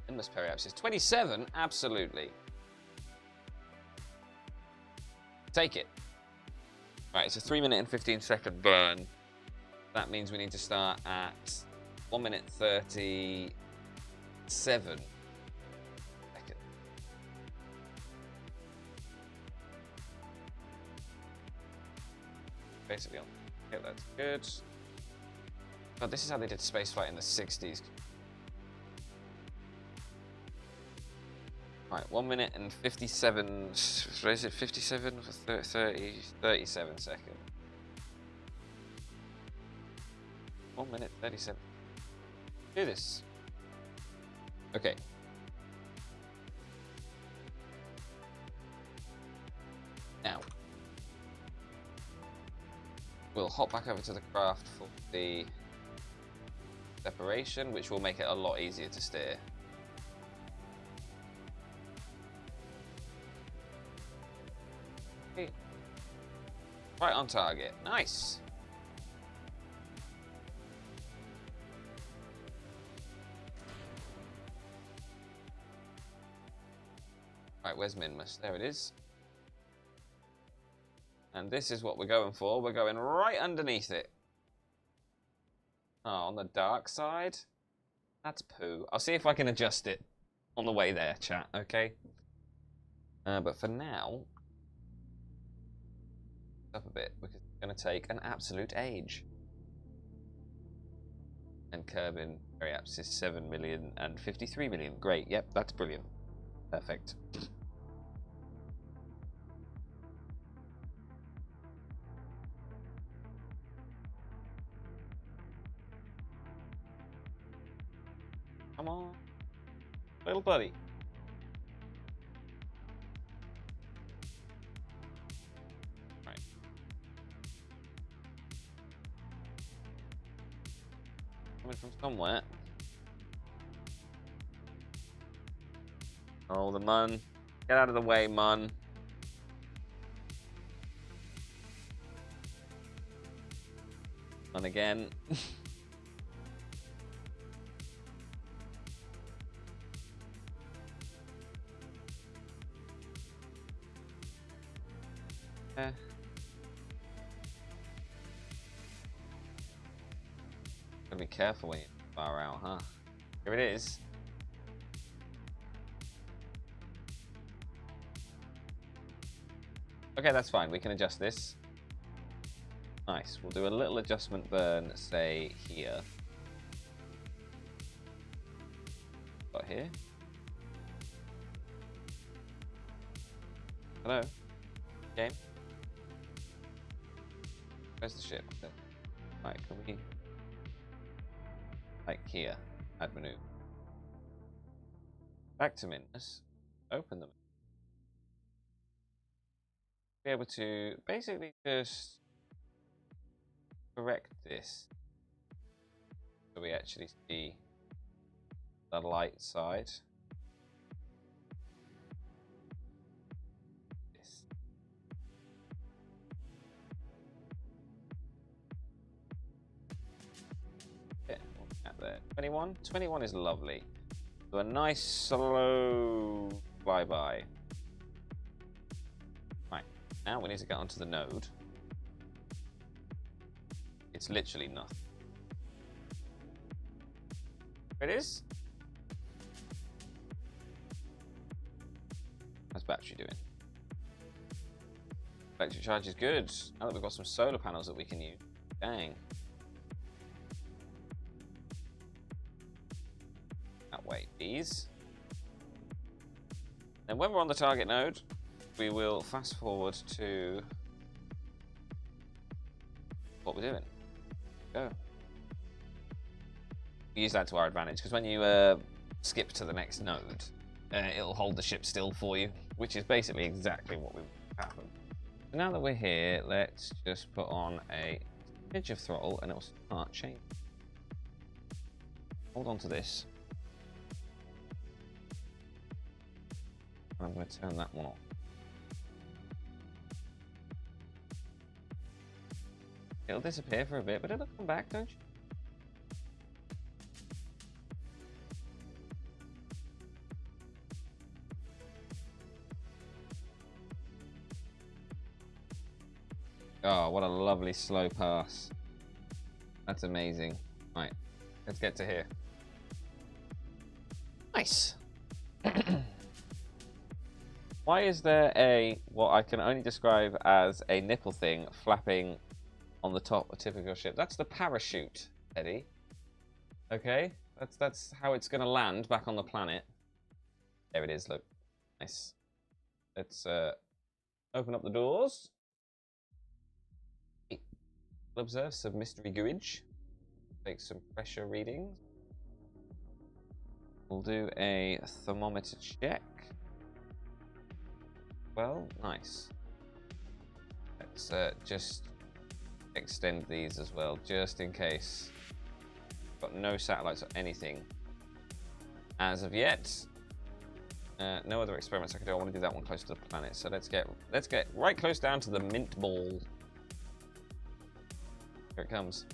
Endless periapsis. 27? Absolutely. Take it. Right, it's a 3 minute and 15 second burn. That means we need to start at 1 minute 37 seconds. Basically on. Okay, that's good. God, this is how they did spaceflight in the 60s. Right, 1 minute and 57, is it 57 for 37 seconds. 1 minute 37. Do this. Okay. Now, we'll hop back over to the craft for the separation, which will make it a lot easier to steer. Right on target. Nice. Right, where's Minmus? There it is. And this is what we're going for. We're going right underneath it. Oh, on the dark side? That's poo. I'll see if I can adjust it on the way there, chat, okay? But for now, up a bit because it's going to take an absolute age. And Kerbin periapsis is 7 million and 53 million. Great, yep, that's brilliant. Perfect. Come on, little buddy. Coming from somewhere. Oh, the mun. Get out of the way, mun. Mun again. Gotta be careful when you far out, huh? Here it is. Okay, that's fine. We can adjust this. Nice. We'll do a little adjustment burn, say, here. Got here. Hello? Game? Where's the ship? Right, can we... Like here. Add maneuver. Back to Minus. Open them. Be able to basically just correct this so we actually see the light side. This. Yeah, what's that there? 21? 21 is lovely. So a nice slow flyby. Right, now we need to get onto the node. It's literally nothing. There it is. How's battery doing? Electric charge is good. Now that we've got some solar panels that we can use. Dang. That way, please. Then when we're on the target node, we will fast forward to what we're doing. Go. We use that to our advantage because when you skip to the next node, it'll hold the ship still for you, which is basically exactly what we want to happen. So now that we're here, let's just put on a edge of throttle and it will start changing. Hold on to this. I'm going to turn that one off. It'll disappear for a bit, but it'll come back, don't you? Oh, what a lovely slow pass. That's amazing. Right, let's get to here. Nice. Why is there a, what I can only describe as a nipple thing flapping on the top of a typical ship? That's the parachute, Eddie. Okay, that's how it's going to land back on the planet. There it is, look. Nice. Let's open up the doors. We'll observe some mystery gooage. Take some pressure readings. We'll do a thermometer check. Well, nice. Let's just extend these as well, just in case. Got no satellites or anything as of yet. No other experiments I can do. I want to do that one close to the planet. So let's get right close down to the mint ball. Here it comes.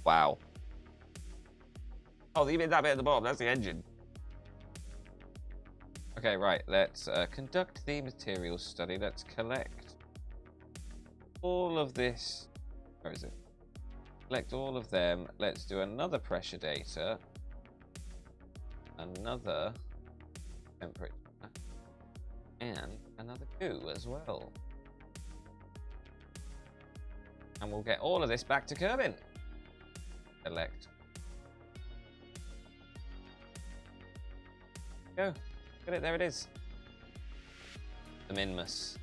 Wow. Oh, you made that bit at the bottom. That's the engine. Okay, right. Let's conduct the materials study. Let's collect all of this. Where is it? Collect all of them. Let's do another pressure data. Another temperature. And another goo as well. And we'll get all of this back to Kerbin. Select. Go. Look at it, there it is. The Minmus.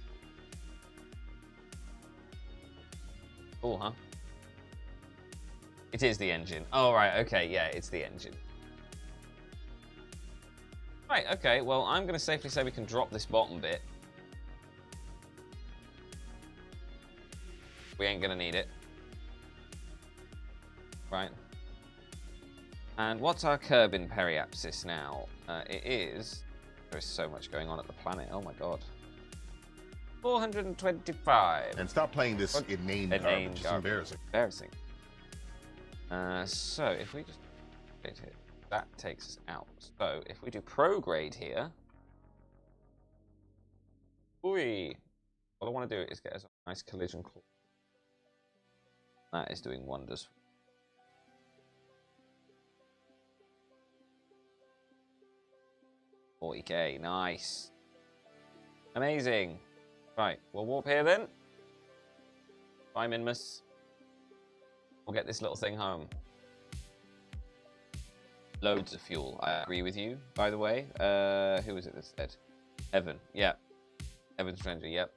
Cool, huh? It is the engine. Oh, right, okay, yeah, it's the engine. Right, okay, well, I'm going to safely say we can drop this bottom bit. We ain't gonna need it. Right. And what's our curb in periapsis now? It is... There is so much going on at the planet. Oh my god. 425. And stop playing this inane garbage. It's embarrassing. Embarrassing. So if we just update it, that takes us out. So if we do prograde here, what I want to do is get us a nice collision claw. That is doing wonders. 40k, nice, amazing. Right, we'll warp here then. Bye, Minmus. We'll get this little thing home. Loads of fuel. I agree with you, by the way. Who was it that said? Evan. Yeah. Evan Stranger, yep.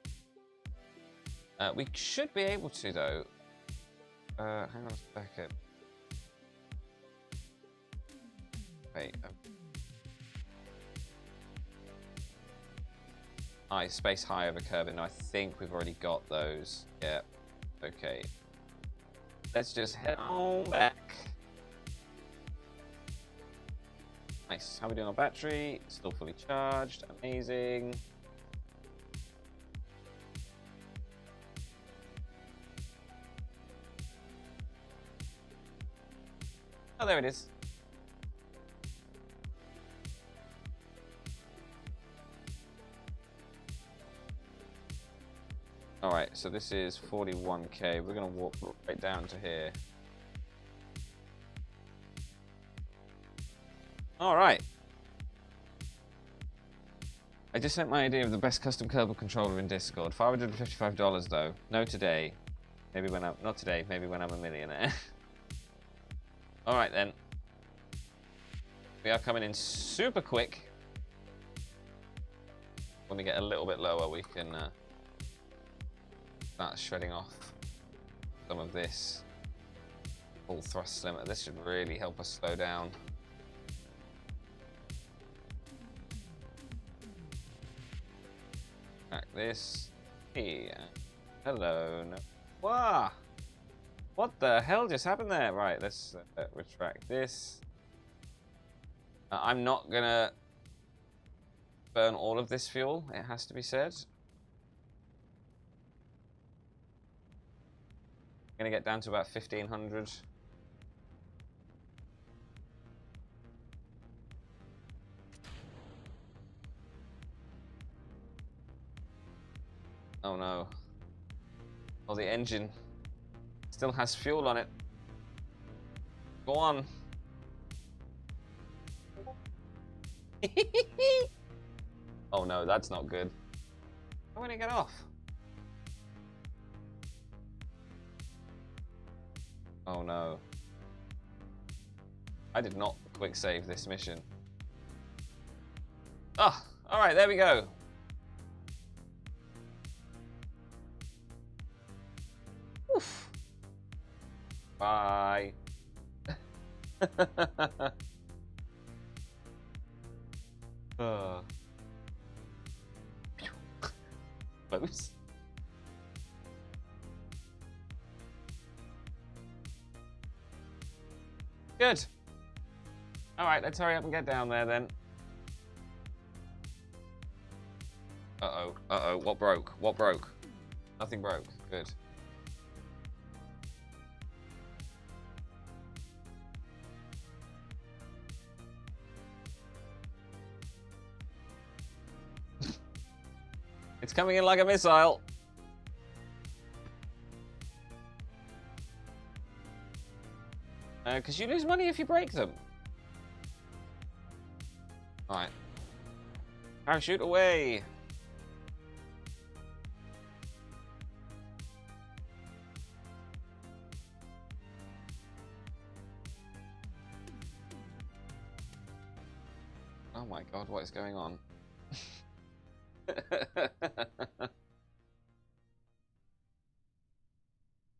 We should be able to, though. Hang on a second. Wait. Space high over Kerbal. No, I think we've already got those. Yeah. Okay. Let's just head on back. Nice. How are we doing on battery? Still fully charged. Amazing. Oh, there it is. Alright, so this is 41k. We're going to walk right down to here. Alright. I just sent my idea of the best custom Kerbal controller in Discord. $555 though. No today. Maybe when I'm... Not today, maybe when I'm a millionaire. Alright then. We are coming in super quick. When we get a little bit lower, we can... start shredding off some of this full thrust limit. This should really help us slow down. Back this. Here. Hello. No. Wow. What the hell just happened there? Right, let's retract this. I'm not gonna burn all of this fuel, it has to be said. Gonna get down to about 1500. Oh no. Oh, the engine still has fuel on it. Go on. Oh no, that's not good. I want to get off. Oh no. I did not quick save this mission. Oh, alright, there we go. Oof. Bye. Close. Good. Alright, let's hurry up and get down there then. Uh-oh, uh-oh, what broke? What broke? Nothing broke. Good. It's coming in like a missile. Because you lose money if you break them. Alright. Parachute away. Oh my god, what is going on?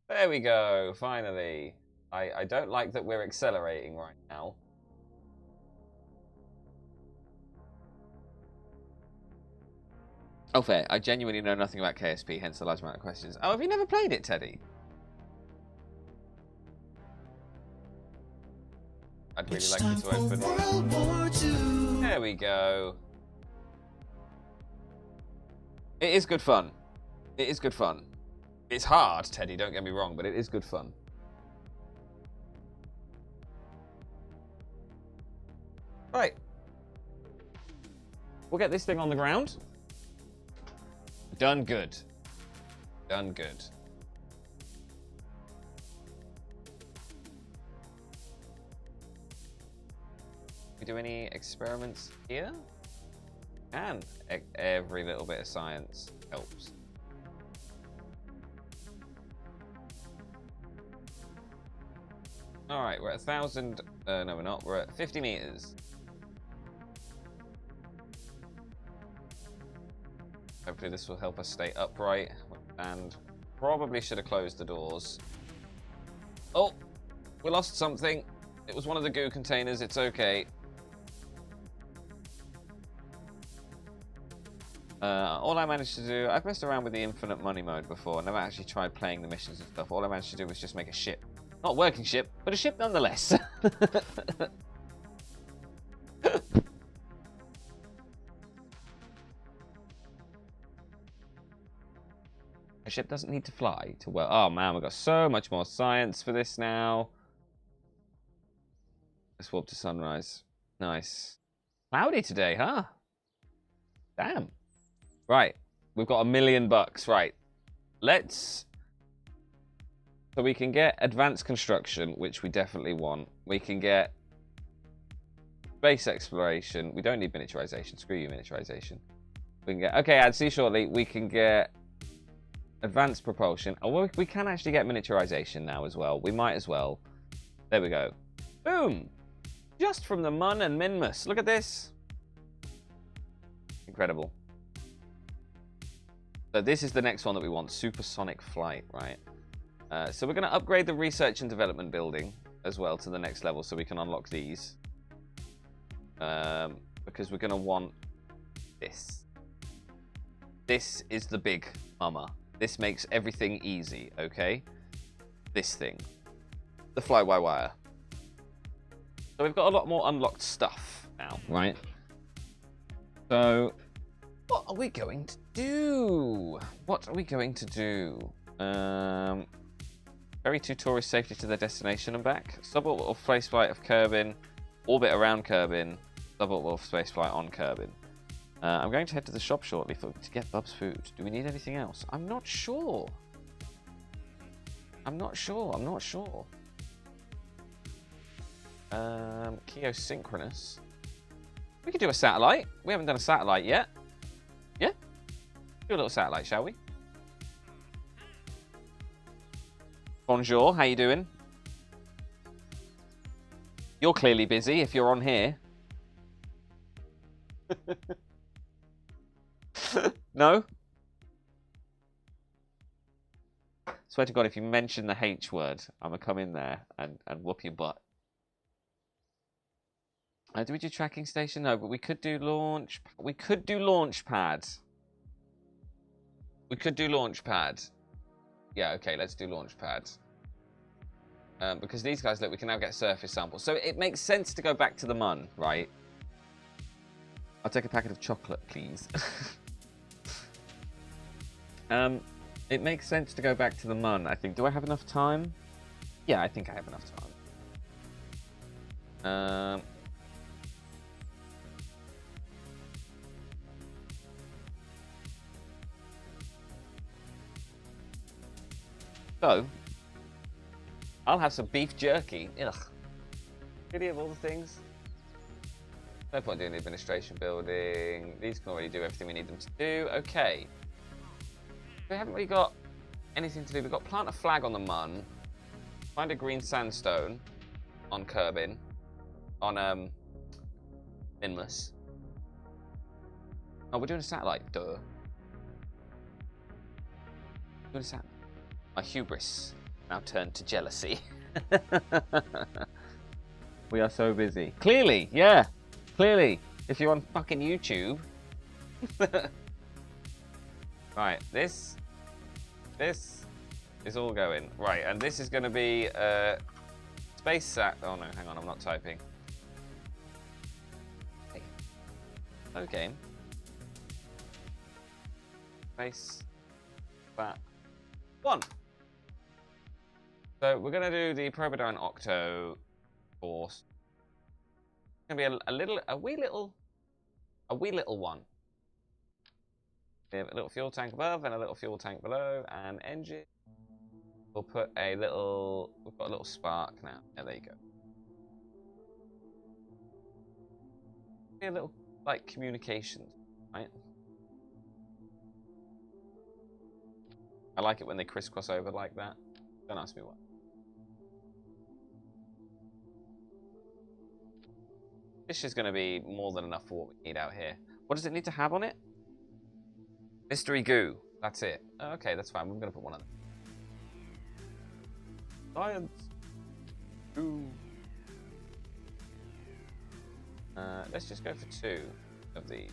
There we go, finally. I don't like that we're accelerating right now. Oh, fair. I genuinely know nothing about KSP, hence the large amount of questions. Oh, have you never played it, Teddy? I'd really It's like time you to for open. World War II. There we go. It is good fun. It is good fun. It's hard, Teddy, don't get me wrong, but it is good fun. Right. We'll get this thing on the ground. Done good. Done good. We do any experiments here? And every little bit of science helps. All right, we're at 1,000. No, we're not. We're at 50 meters. Hopefully this will help us stay upright. And probably should have closed the doors. Oh, we lost something. It was one of the goo containers. It's okay. All I managed to do, I've messed around with the infinite money mode before. I never actually tried playing the missions and stuff. All I managed to do was just make a ship. Not a working ship, but a ship nonetheless. A ship doesn't need to fly to work. Oh man, we've got so much more science for this now. Let's warp to sunrise. Nice. Cloudy today, huh? Damn. Right. We've got $1 million. Right. Let's... So we can get advanced construction, which we definitely want. We can get space exploration. We don't need miniaturization. Screw you, miniaturization. We can get... Okay, I'd see shortly. We can get advanced propulsion. Oh, we can actually get miniaturization now as well. We might as well. There we go. Boom! Just from the Mun and Minmus. Look at this. Incredible. So this is the next one that we want. Supersonic flight, right? So we're going to upgrade the research and development building as well to the next level so we can unlock these. Because we're going to want this. This is the big mama. This makes everything easy, okay? This thing. The fly-by-wire. So we've got a lot more unlocked stuff now, right? So, what are we going to do? What are we going to do? Ferry 2 tourists safely to their destination and back. Suborbital spaceflight of Kerbin. Orbit around Kerbin. Suborbital spaceflight on Kerbin. I'm going to head to the shop shortly to get Bub's food. Do we need anything else? I'm not sure. I'm not sure. Geosynchronous. We could do a satellite. We haven't done a satellite yet. Yeah? Do a little satellite, shall we? Bonjour, how you doing? You're clearly busy if you're on here. No? Swear to God, if you mention the H word, I'm going to come in there and whoop your butt. Do we do tracking station? No, but we could do launch. We could do launch pad. We could do launch pad. Yeah, okay, let's do launch pad. Because these guys, look, we can now get surface samples. So it makes sense to go back to the Mun, right? I'll take a packet of chocolate, please. It makes sense to go back to the Mun, I think. Do I have enough time? Yeah, I think I have enough time. So, I'll have some beef jerky. Ugh. Really, of all the things? No point doing the administration building. These can already do everything we need them to do. Okay. We haven't really got anything to do. We've got plant a flag on the Mun. Find a green sandstone on Kerbin. On, Minmus. Oh, we're doing a satellite. Duh. Doing a satellite. My hubris now turned to jealousy. We are so busy. Clearly, yeah. Clearly. If you're on fucking YouTube. Right, this is all going. Right, and this is going to be Space sack. Oh no, hang on, I'm not typing. Hey. Okay. Space. That. 1. So we're gonna do the Probodine Octo Force. It's gonna be a wee little one. We have a little fuel tank above and a little fuel tank below, and engine. We'll put a little. We've got a little spark now. Yeah, there you go. Be a little like communications, right? I like it when they crisscross over like that. Don't ask me why. This is going to be more than enough for what we need out here. What does it need to have on it? Mystery goo. That's it. Oh, okay, that's fine. We're going to put one on them. Science. Goo. Let's just go for 2 of these.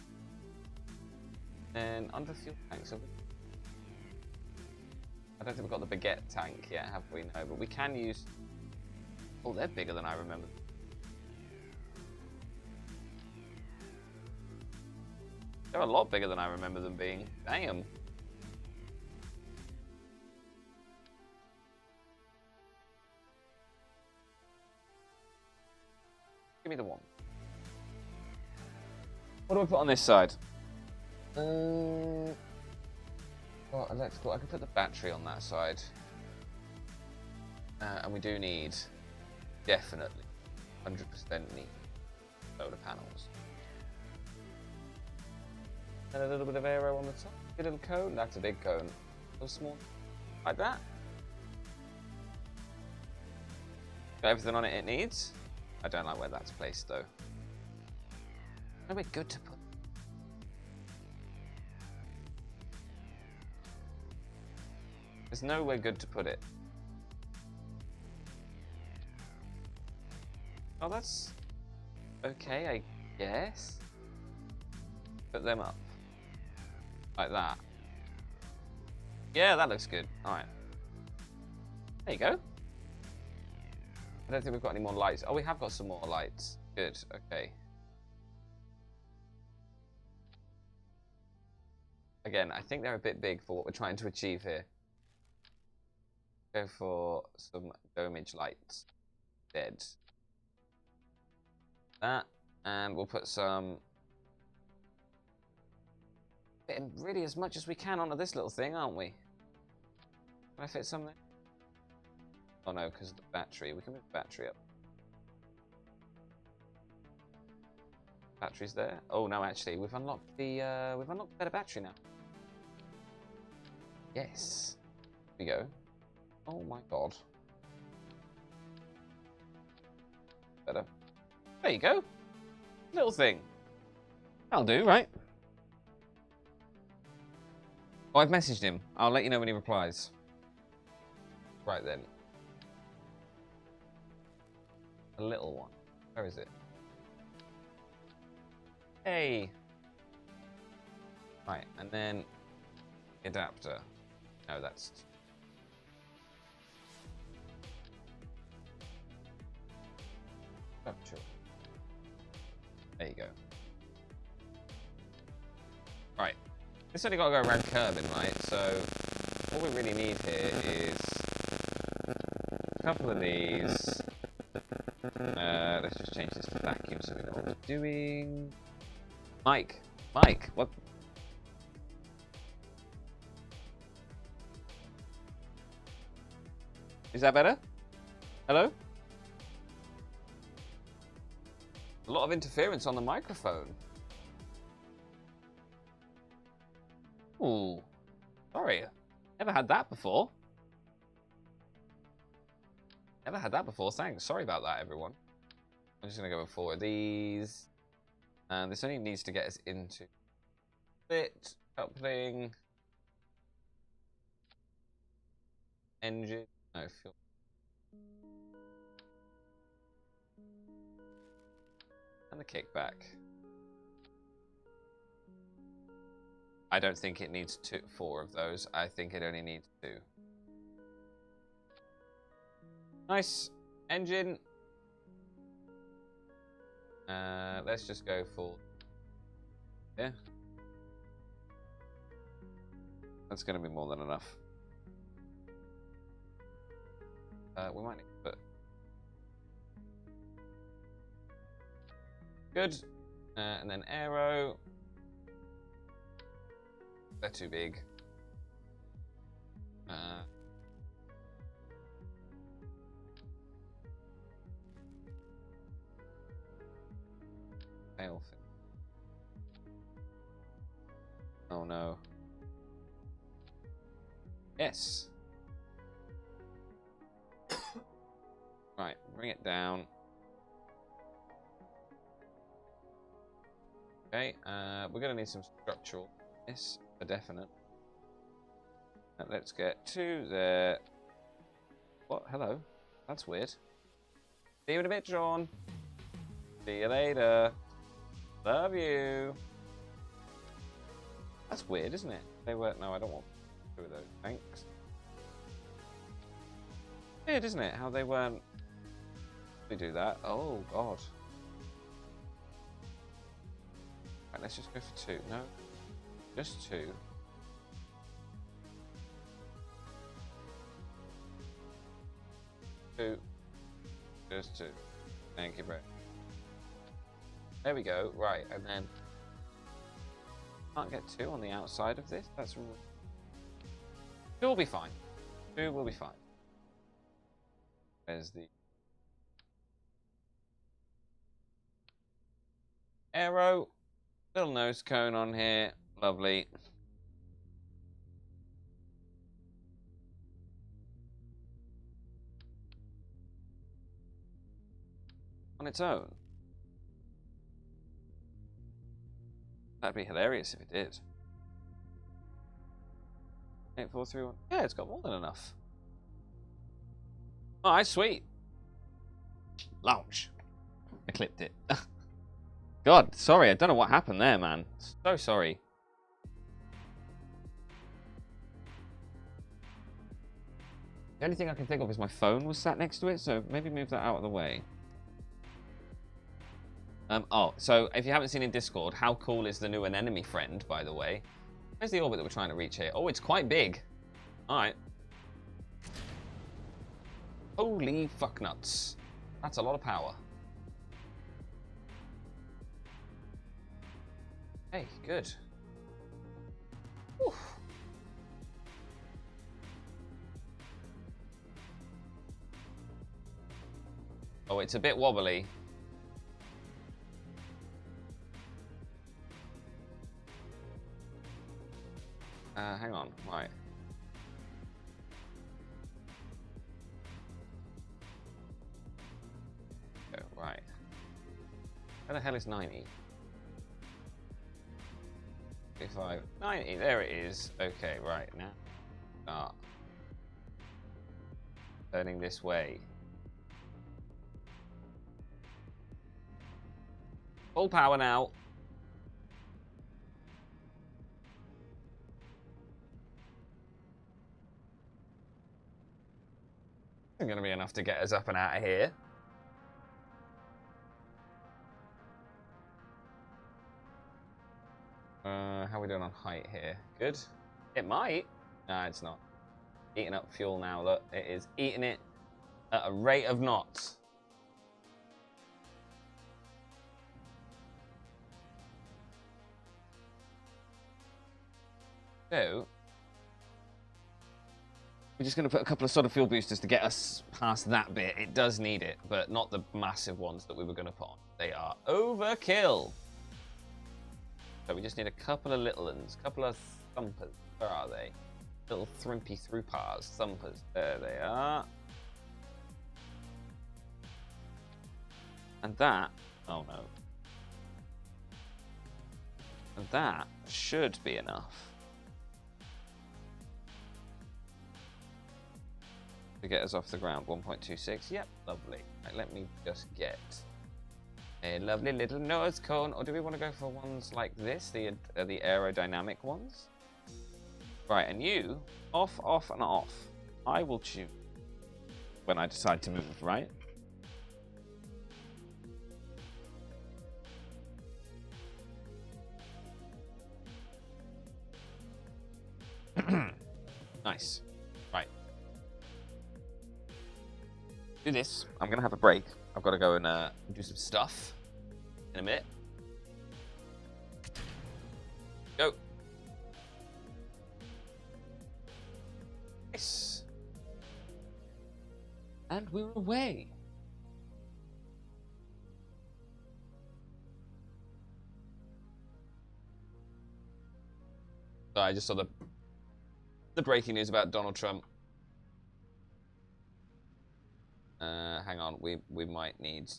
And under fuel tanks. I don't think we've got the baguette tank yet, have we? No, but we can use... Oh, they're bigger than I remember. They're a lot bigger than I remember them being. Damn. Give me the one. What do I put on this side? Oh, electrical. I can put the battery on that side. And we do need, definitely, 100% need solar panels. And a little bit of aero on the top. A little cone. That's a big cone. A little small. Like that. Got everything on it it needs. I don't like where that's placed though. Nowhere good to put. There's nowhere good to put it. Oh, that's okay, I guess. Put them up. Like that. Yeah, that looks good. Alright. There you go. I don't think we've got any more lights. Oh, we have got some more lights. Good, okay. Again, I think they're a bit big for what we're trying to achieve here. Go for some domage lights. Dead. That, and we'll put some... really as much as we can onto this little thing, aren't we? Can I fit something? Oh no, because of the battery. We can move the battery up. Battery's there. Oh no, actually, we've unlocked the better battery now. Yes. Here we go. Oh my god. Better. There you go. Little thing. That'll do, right? Oh, I've messaged him. I'll let you know when he replies. Right then. A little one. Where is it? Hey! Right, and then... adapter. No, that's... There you go. Right. This only got to go around Kerbal, right? So, all we really need here is a couple of these. Let's just change this to vacuum so we know what we're doing. Mike, what? Is that better? Hello? A lot of interference on the microphone. Ooh, sorry, never had that before. Never had that before, thanks. Sorry about that, everyone. I'm just gonna go for these. And this only needs to get us into fit, coupling, engine, no, fuel. And the kickback. I don't think it needs 4 of those. I think it only needs 2. Nice. Engine. Let's just go for... Yeah. That's going to be more than enough. We might need to put... Good. And then aero. They're too big. Fail. Oh no. Yes. Right, bring it down. Okay, we're gonna need some structural. Yes, for definite. Let's get to there. What? Hello. That's weird. See you in a bit, John. See you later. Love you. That's weird, isn't it? They were... No, I don't want to do those. Thanks. Weird, isn't it? How they weren't... We do that. Oh, God. Right, let's just go for 2. No. Just 2. Just 2. Thank you, Brett. There we go. Right, and then can't get 2 on the outside of this. That's 2 will be fine. 2 will be fine. There's the aero. Little nose cone on here. Lovely. On its own. That'd be hilarious if it did. 8, 4, 3, 1. Yeah, it's got more than enough. Alright, sweet. Launch. I clipped it. God, sorry, I don't know what happened there, man. So sorry. The only thing I can think of is my phone was sat next to it, so maybe move that out of the way. Oh, so if you haven't seen in Discord, how cool is the new Anemone friend, by the way? Where's the orbit that we're trying to reach here? Oh, it's quite big. Alright. Holy fuck nuts. That's a lot of power. Hey, good. Whew. Oh, it's a bit wobbly. Hang on, right. Oh, right. Where the hell is 90? 55, 90, there it is. Okay, right, now start turning this way. Full power now. Isn't going to be enough to get us up and out of here. How are we doing on height here? Good. It might. No, it's not. Eating up fuel now. Look, it is eating it at a rate of knots. So, we're just going to put a couple of solid fuel boosters to get us past that bit. It does need it, but not the massive ones that we were going to put on. They are overkill. So we just need a couple of little ones, a couple of thumpers. Where are they? Little thrimpy throupars, thumpers. There they are. And that, oh no. And that should be enough to get us off the ground. 1.26, yep, lovely. Right, let me just get a lovely little nose cone. Or do we want to go for ones like this, the aerodynamic ones? Right, and you, off, off, and off. I will choose when I decide to move, right? Nice. Right. Do this. I'm gonna have a break. I've got to go and do some stuff in a minute. Go. Nice. And we're away. So I just saw the breaking news about Donald Trump. Hang on, we might need.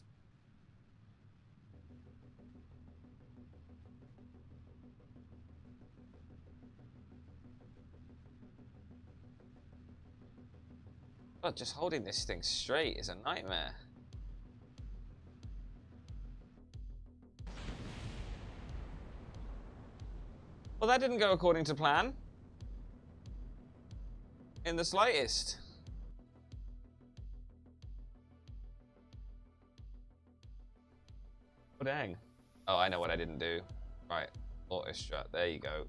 Oh, just holding this thing straight is a nightmare. Well, that didn't go according to plan. In the slightest. Oh, dang. Oh, I know what I didn't do. Right, auto strut. There you go.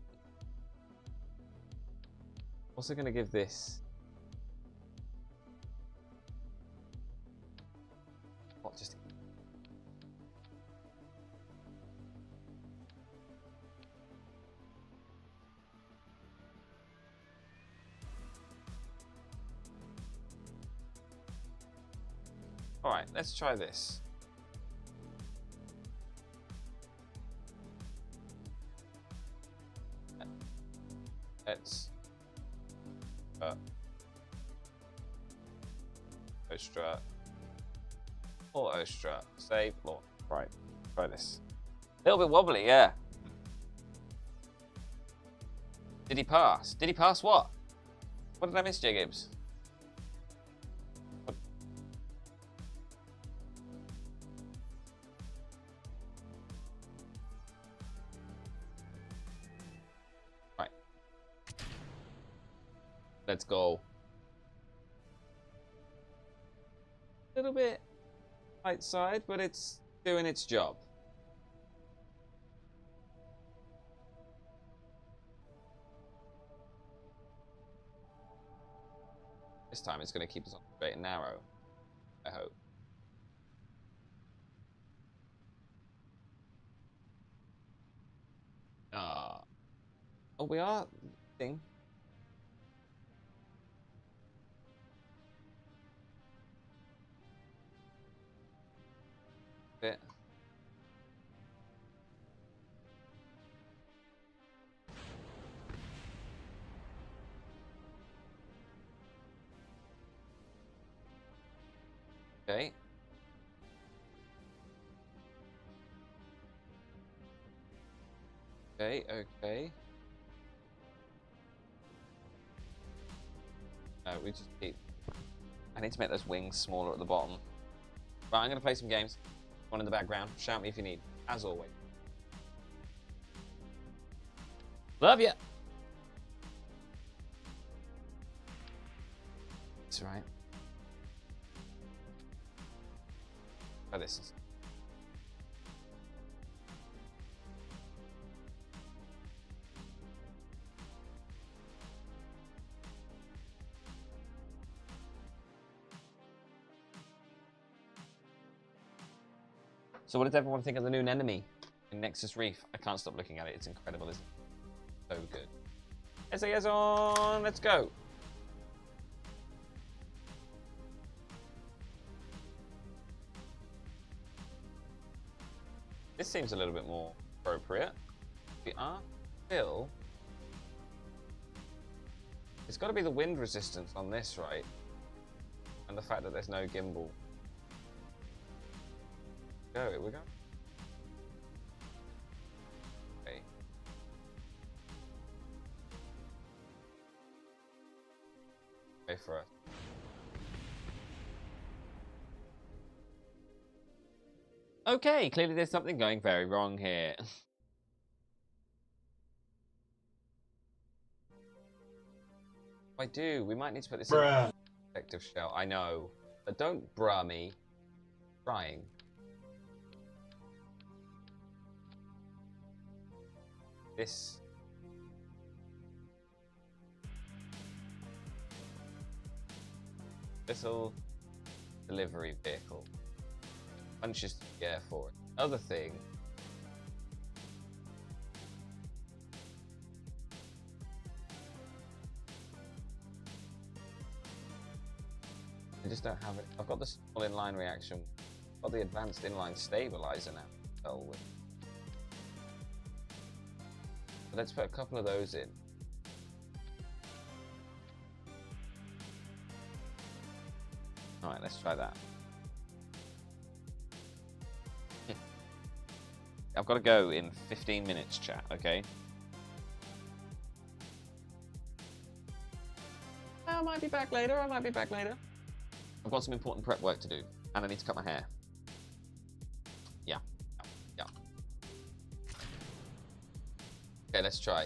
Also gonna give this. What, just. All right, let's try this. Let's strut, auto strut, save, launch. Right, try this. A little bit wobbly, yeah. Did he pass? Did he pass what? What did I miss, J. Gibbs? What? Right. Let's go. A little bit right side, but it's doing its job. This time it's going to keep us on straight and narrow, I hope. Oh, we are thing. Bit. Okay. Okay, okay. No, we just keep. I need to make those wings smaller at the bottom. Right, I'm going to play some games. One in the background. Shout me if you need, as always. Love ya! That's right. Try this. So what does everyone think of the new enemy in Nexus Reef? I can't stop looking at it. It's incredible, isn't it? So good. SAS on! Let's go! This seems a little bit more appropriate. We are still... It's got to be the wind resistance on this, right? And the fact that there's no gimbal. Go, here we go. Okay. Okay for us. Okay, clearly there's something going very wrong here. I do. We might need to put this in a protective shell. I know. But don't bruh me. Trying. Little delivery vehicle. Punches the air for it. Other thing. I just don't have it. I've got the small inline reaction. I've got the advanced inline stabilizer now. Oh, but let's put a couple of those in. All right, let's try that. I've got to go in 15 minutes, chat, okay? I might be back later, I might be back later. I've got some important prep work to do, and I need to cut my hair. Yeah. Okay, let's try.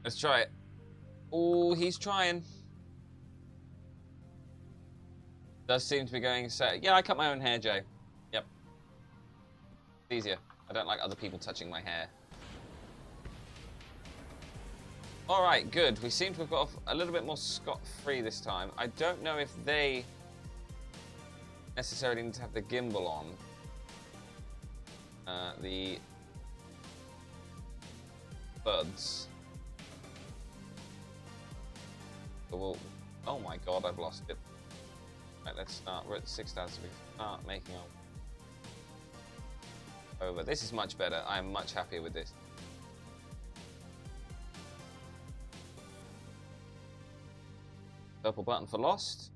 Let's try it. Oh, he's trying. Does seem to be going so. Yeah, I cut my own hair, Joe. Yep. It's easier. I don't like other people touching my hair. Alright, good. We seem to have got off a little bit more scot-free this time. I don't know if they necessarily need to have the gimbal on. The buds. So we'll... Oh my god, I've lost it. Right, let's start. We're at 6,000, so we can start making our... over. This is much better. I'm much happier with this. Purple button for lost.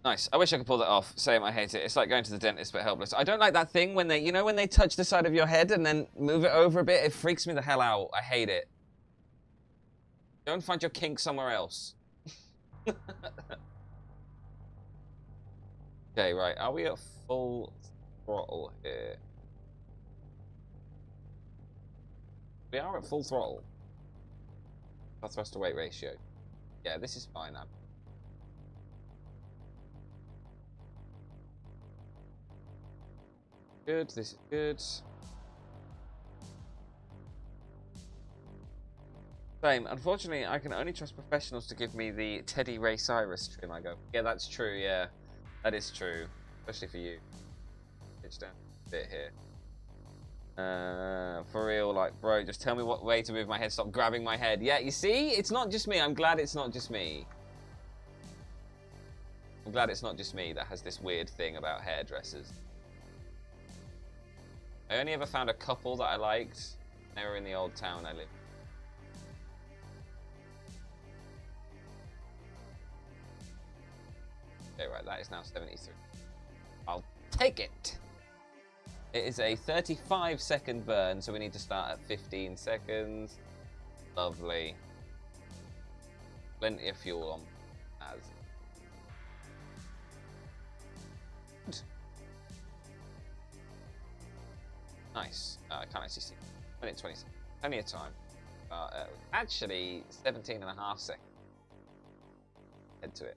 Nice. I wish I could pull that off. Same, I hate it. It's like going to the dentist but helpless. I don't like that thing when they, you know, when they touch the side of your head and then move it over a bit. It freaks me the hell out. I hate it. Go and find your kink somewhere else. Okay, right. Are we at full throttle here? We are at full throttle. Thrust to weight ratio. Yeah, this is fine now. Good, this is good. Same. Unfortunately, I can only trust professionals to give me the Teddy Ray Cyrus trim. I go, yeah, that's true, yeah. That is true. Especially for you. Pitch down a bit here. For real, like, bro, just tell me what way to move my head. Stop grabbing my head. Yeah, you see? It's not just me. I'm glad it's not just me. I'm glad it's not just me that has this weird thing about hairdressers. I only ever found a couple that I liked. They were in the old town I lived. Okay, right, that is now 73. I'll take it. It is a 35-second burn, so we need to start at 15 seconds. Lovely. Plenty of fuel on as. Good. Nice. I can't actually see. 20 seconds. Plenty of time. Actually, 17 and a half seconds. Head to it.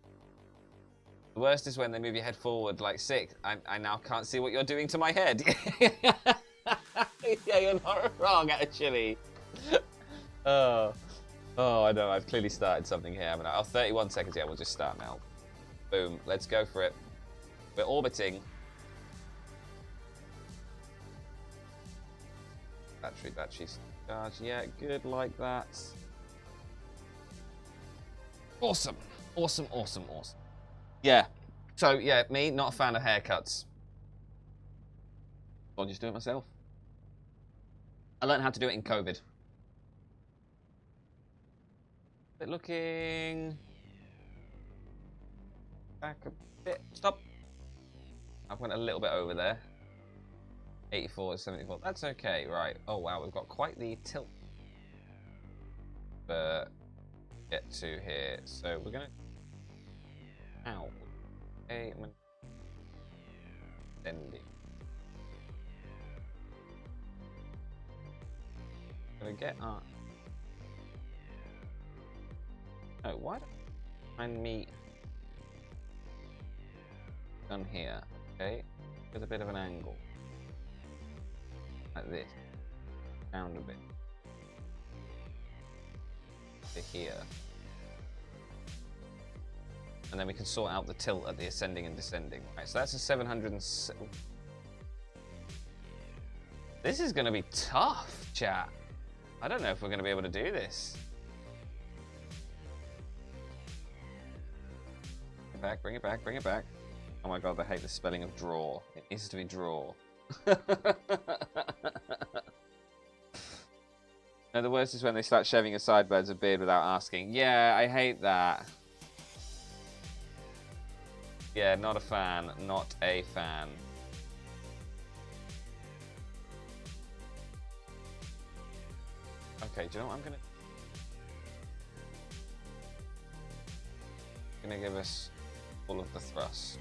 The worst is when they move your head forward like 6. I now can't see what you're doing to my head. Yeah, you're not wrong, actually. Oh, I know. I've clearly started something here, haven't I? Oh, 31 seconds. Yeah, we'll just start now. Boom. Let's go for it. We're orbiting. Batteries. Charge. Yeah, good like that. Awesome. Yeah. So, yeah, me, not a fan of haircuts. I'll just do it myself. I learned how to do it in COVID. Bit looking... back a bit. Stop. I went a little bit over there. 84, 74. That's okay, right. Oh, wow, we've got quite the tilt. But get to here. So, we're going to... Ow. Okay, I'm gonna get our... Oh, why don't I find me done here? Okay, with a bit of an angle like this. down a bit to here. And then we can sort out the tilt at the ascending and descending. Right, so that's a 707. This is going to be tough, chat. I don't know if we're going to be able to do this. Bring it back, bring it back, bring it back. Oh my god, I hate the spelling of draw. It needs to be draw. No, the worst is when they start shaving a sideburns of beard without asking. Yeah, I hate that. Yeah, not a fan. Not a fan. Okay, do you know what I'm gonna give us all of the thrust.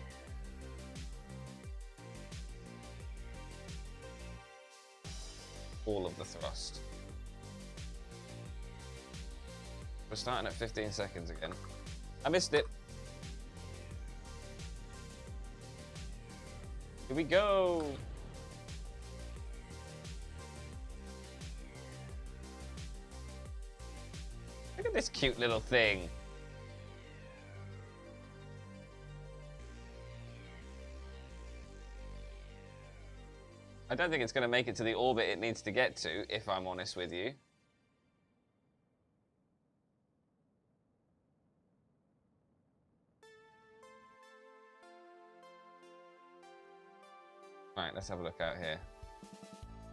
All of the thrust. We're starting at 15 seconds again. I missed it. Here we go. Look at this cute little thing. I don't think it's going to make it to the orbit it needs to get to, if I'm honest with you. Right, let's have a look out here.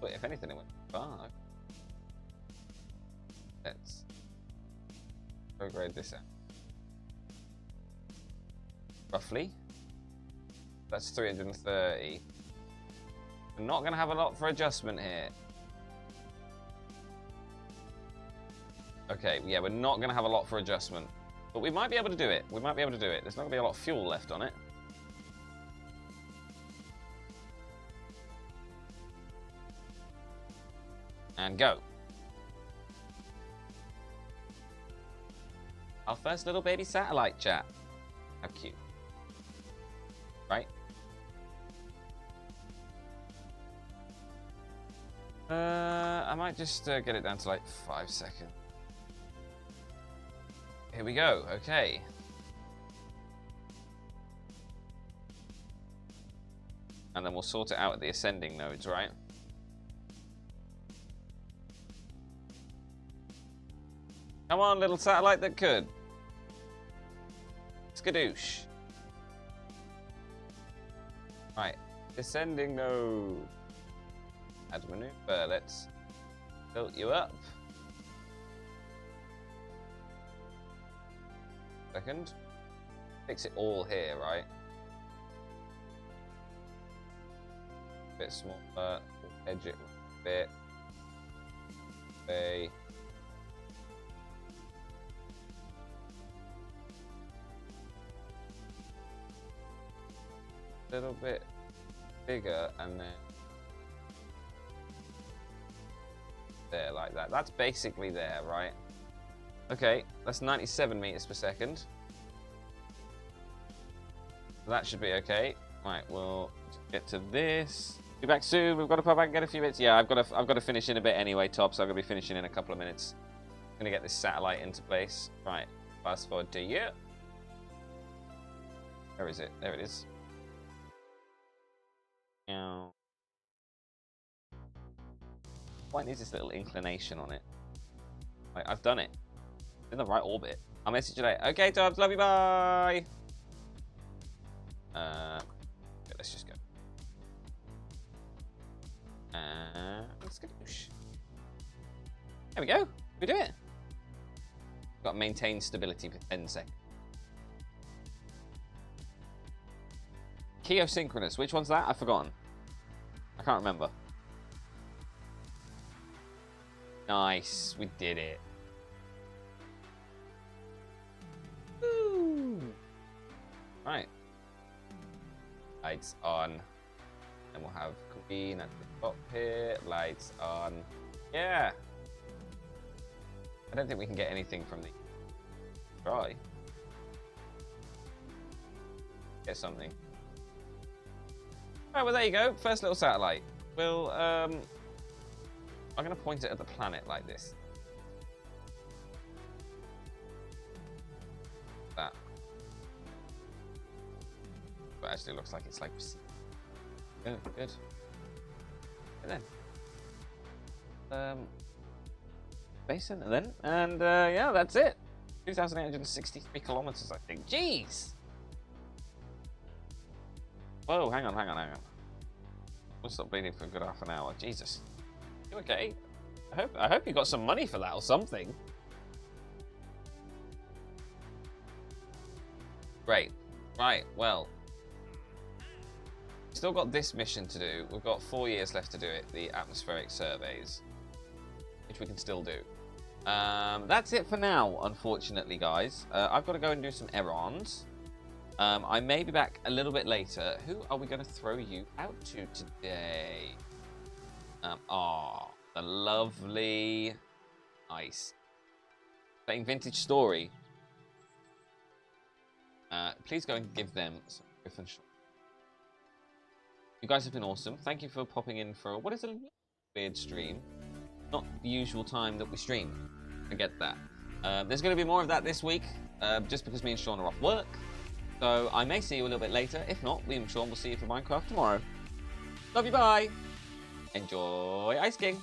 But if anything, it went far. Let's prograde this out. Roughly. That's 330. We're not going to have a lot for adjustment here. Okay, yeah, we're not going to have a lot for adjustment. But we might be able to do it. We might be able to do it. There's not going to be a lot of fuel left on it. And go. Our first little baby satellite, chat. How cute. Right? I might just get it down to like 5 seconds. Here we go. Okay. And then we'll sort it out at the ascending nodes, right? Come on, little satellite that could. Skadoosh. Right, descending node. Add maneuver, let's tilt you up. Second. Fix it all here, right? Bit smaller, edge it a bit. Okay. Little bit bigger and then there like that. That's basically there, right? Okay, that's 97 meters per second. That should be okay. Right, we'll get to this. Be back soon. We've got to pop back and get a few bits. Yeah, I've got to finish in a bit anyway, Top. So I'm gonna be finishing in a couple of minutes. I'm gonna get this satellite into place. Right, fast forward to you. Where is it? There it is. Why needs this little inclination on it? Like, I've done it. In the right orbit. I'll message you later. Okay, Tobbs, love you, bye! Okay, let's just go. Let's go. There we go. We do it. Got to maintain stability for 10 seconds. Geosynchronous. Which one's that? I've forgotten. I can't remember. Nice. We did it. Woo. Right. Lights on. And we'll have green at the top here. Lights on. Yeah. I don't think we can get anything from the... Try. Get something. Right, well, there you go. First little satellite. We'll, I'll I'm going to point it at the planet like this. That. But actually looks like it's like... Good, good. And then... Basin, and then... And, yeah, that's it. 2,863 kilometers, I think. Jeez! Whoa, hang on. We'll stop bleeding for a good half an hour. Jesus. You okay? I hope you got some money for that or something. Great. Right, well. Still got this mission to do. We've got 4 years left to do it, the atmospheric surveys. Which we can still do. That's it for now, unfortunately, guys. I've got to go and do some errands. I may be back a little bit later. Who are we going to throw you out to today? The lovely... Nice. Playing Vintage Story. Please go and give them some Criff and Sean. You guys have been awesome. Thank you for popping in for what is a weird stream. Not the usual time that we stream. I get that. There's going to be more of that this week, just because me and Sean are off work. So I may see you a little bit later. If not, me and Sean will see you for Minecraft tomorrow. Love you, bye. Enjoy Ice King.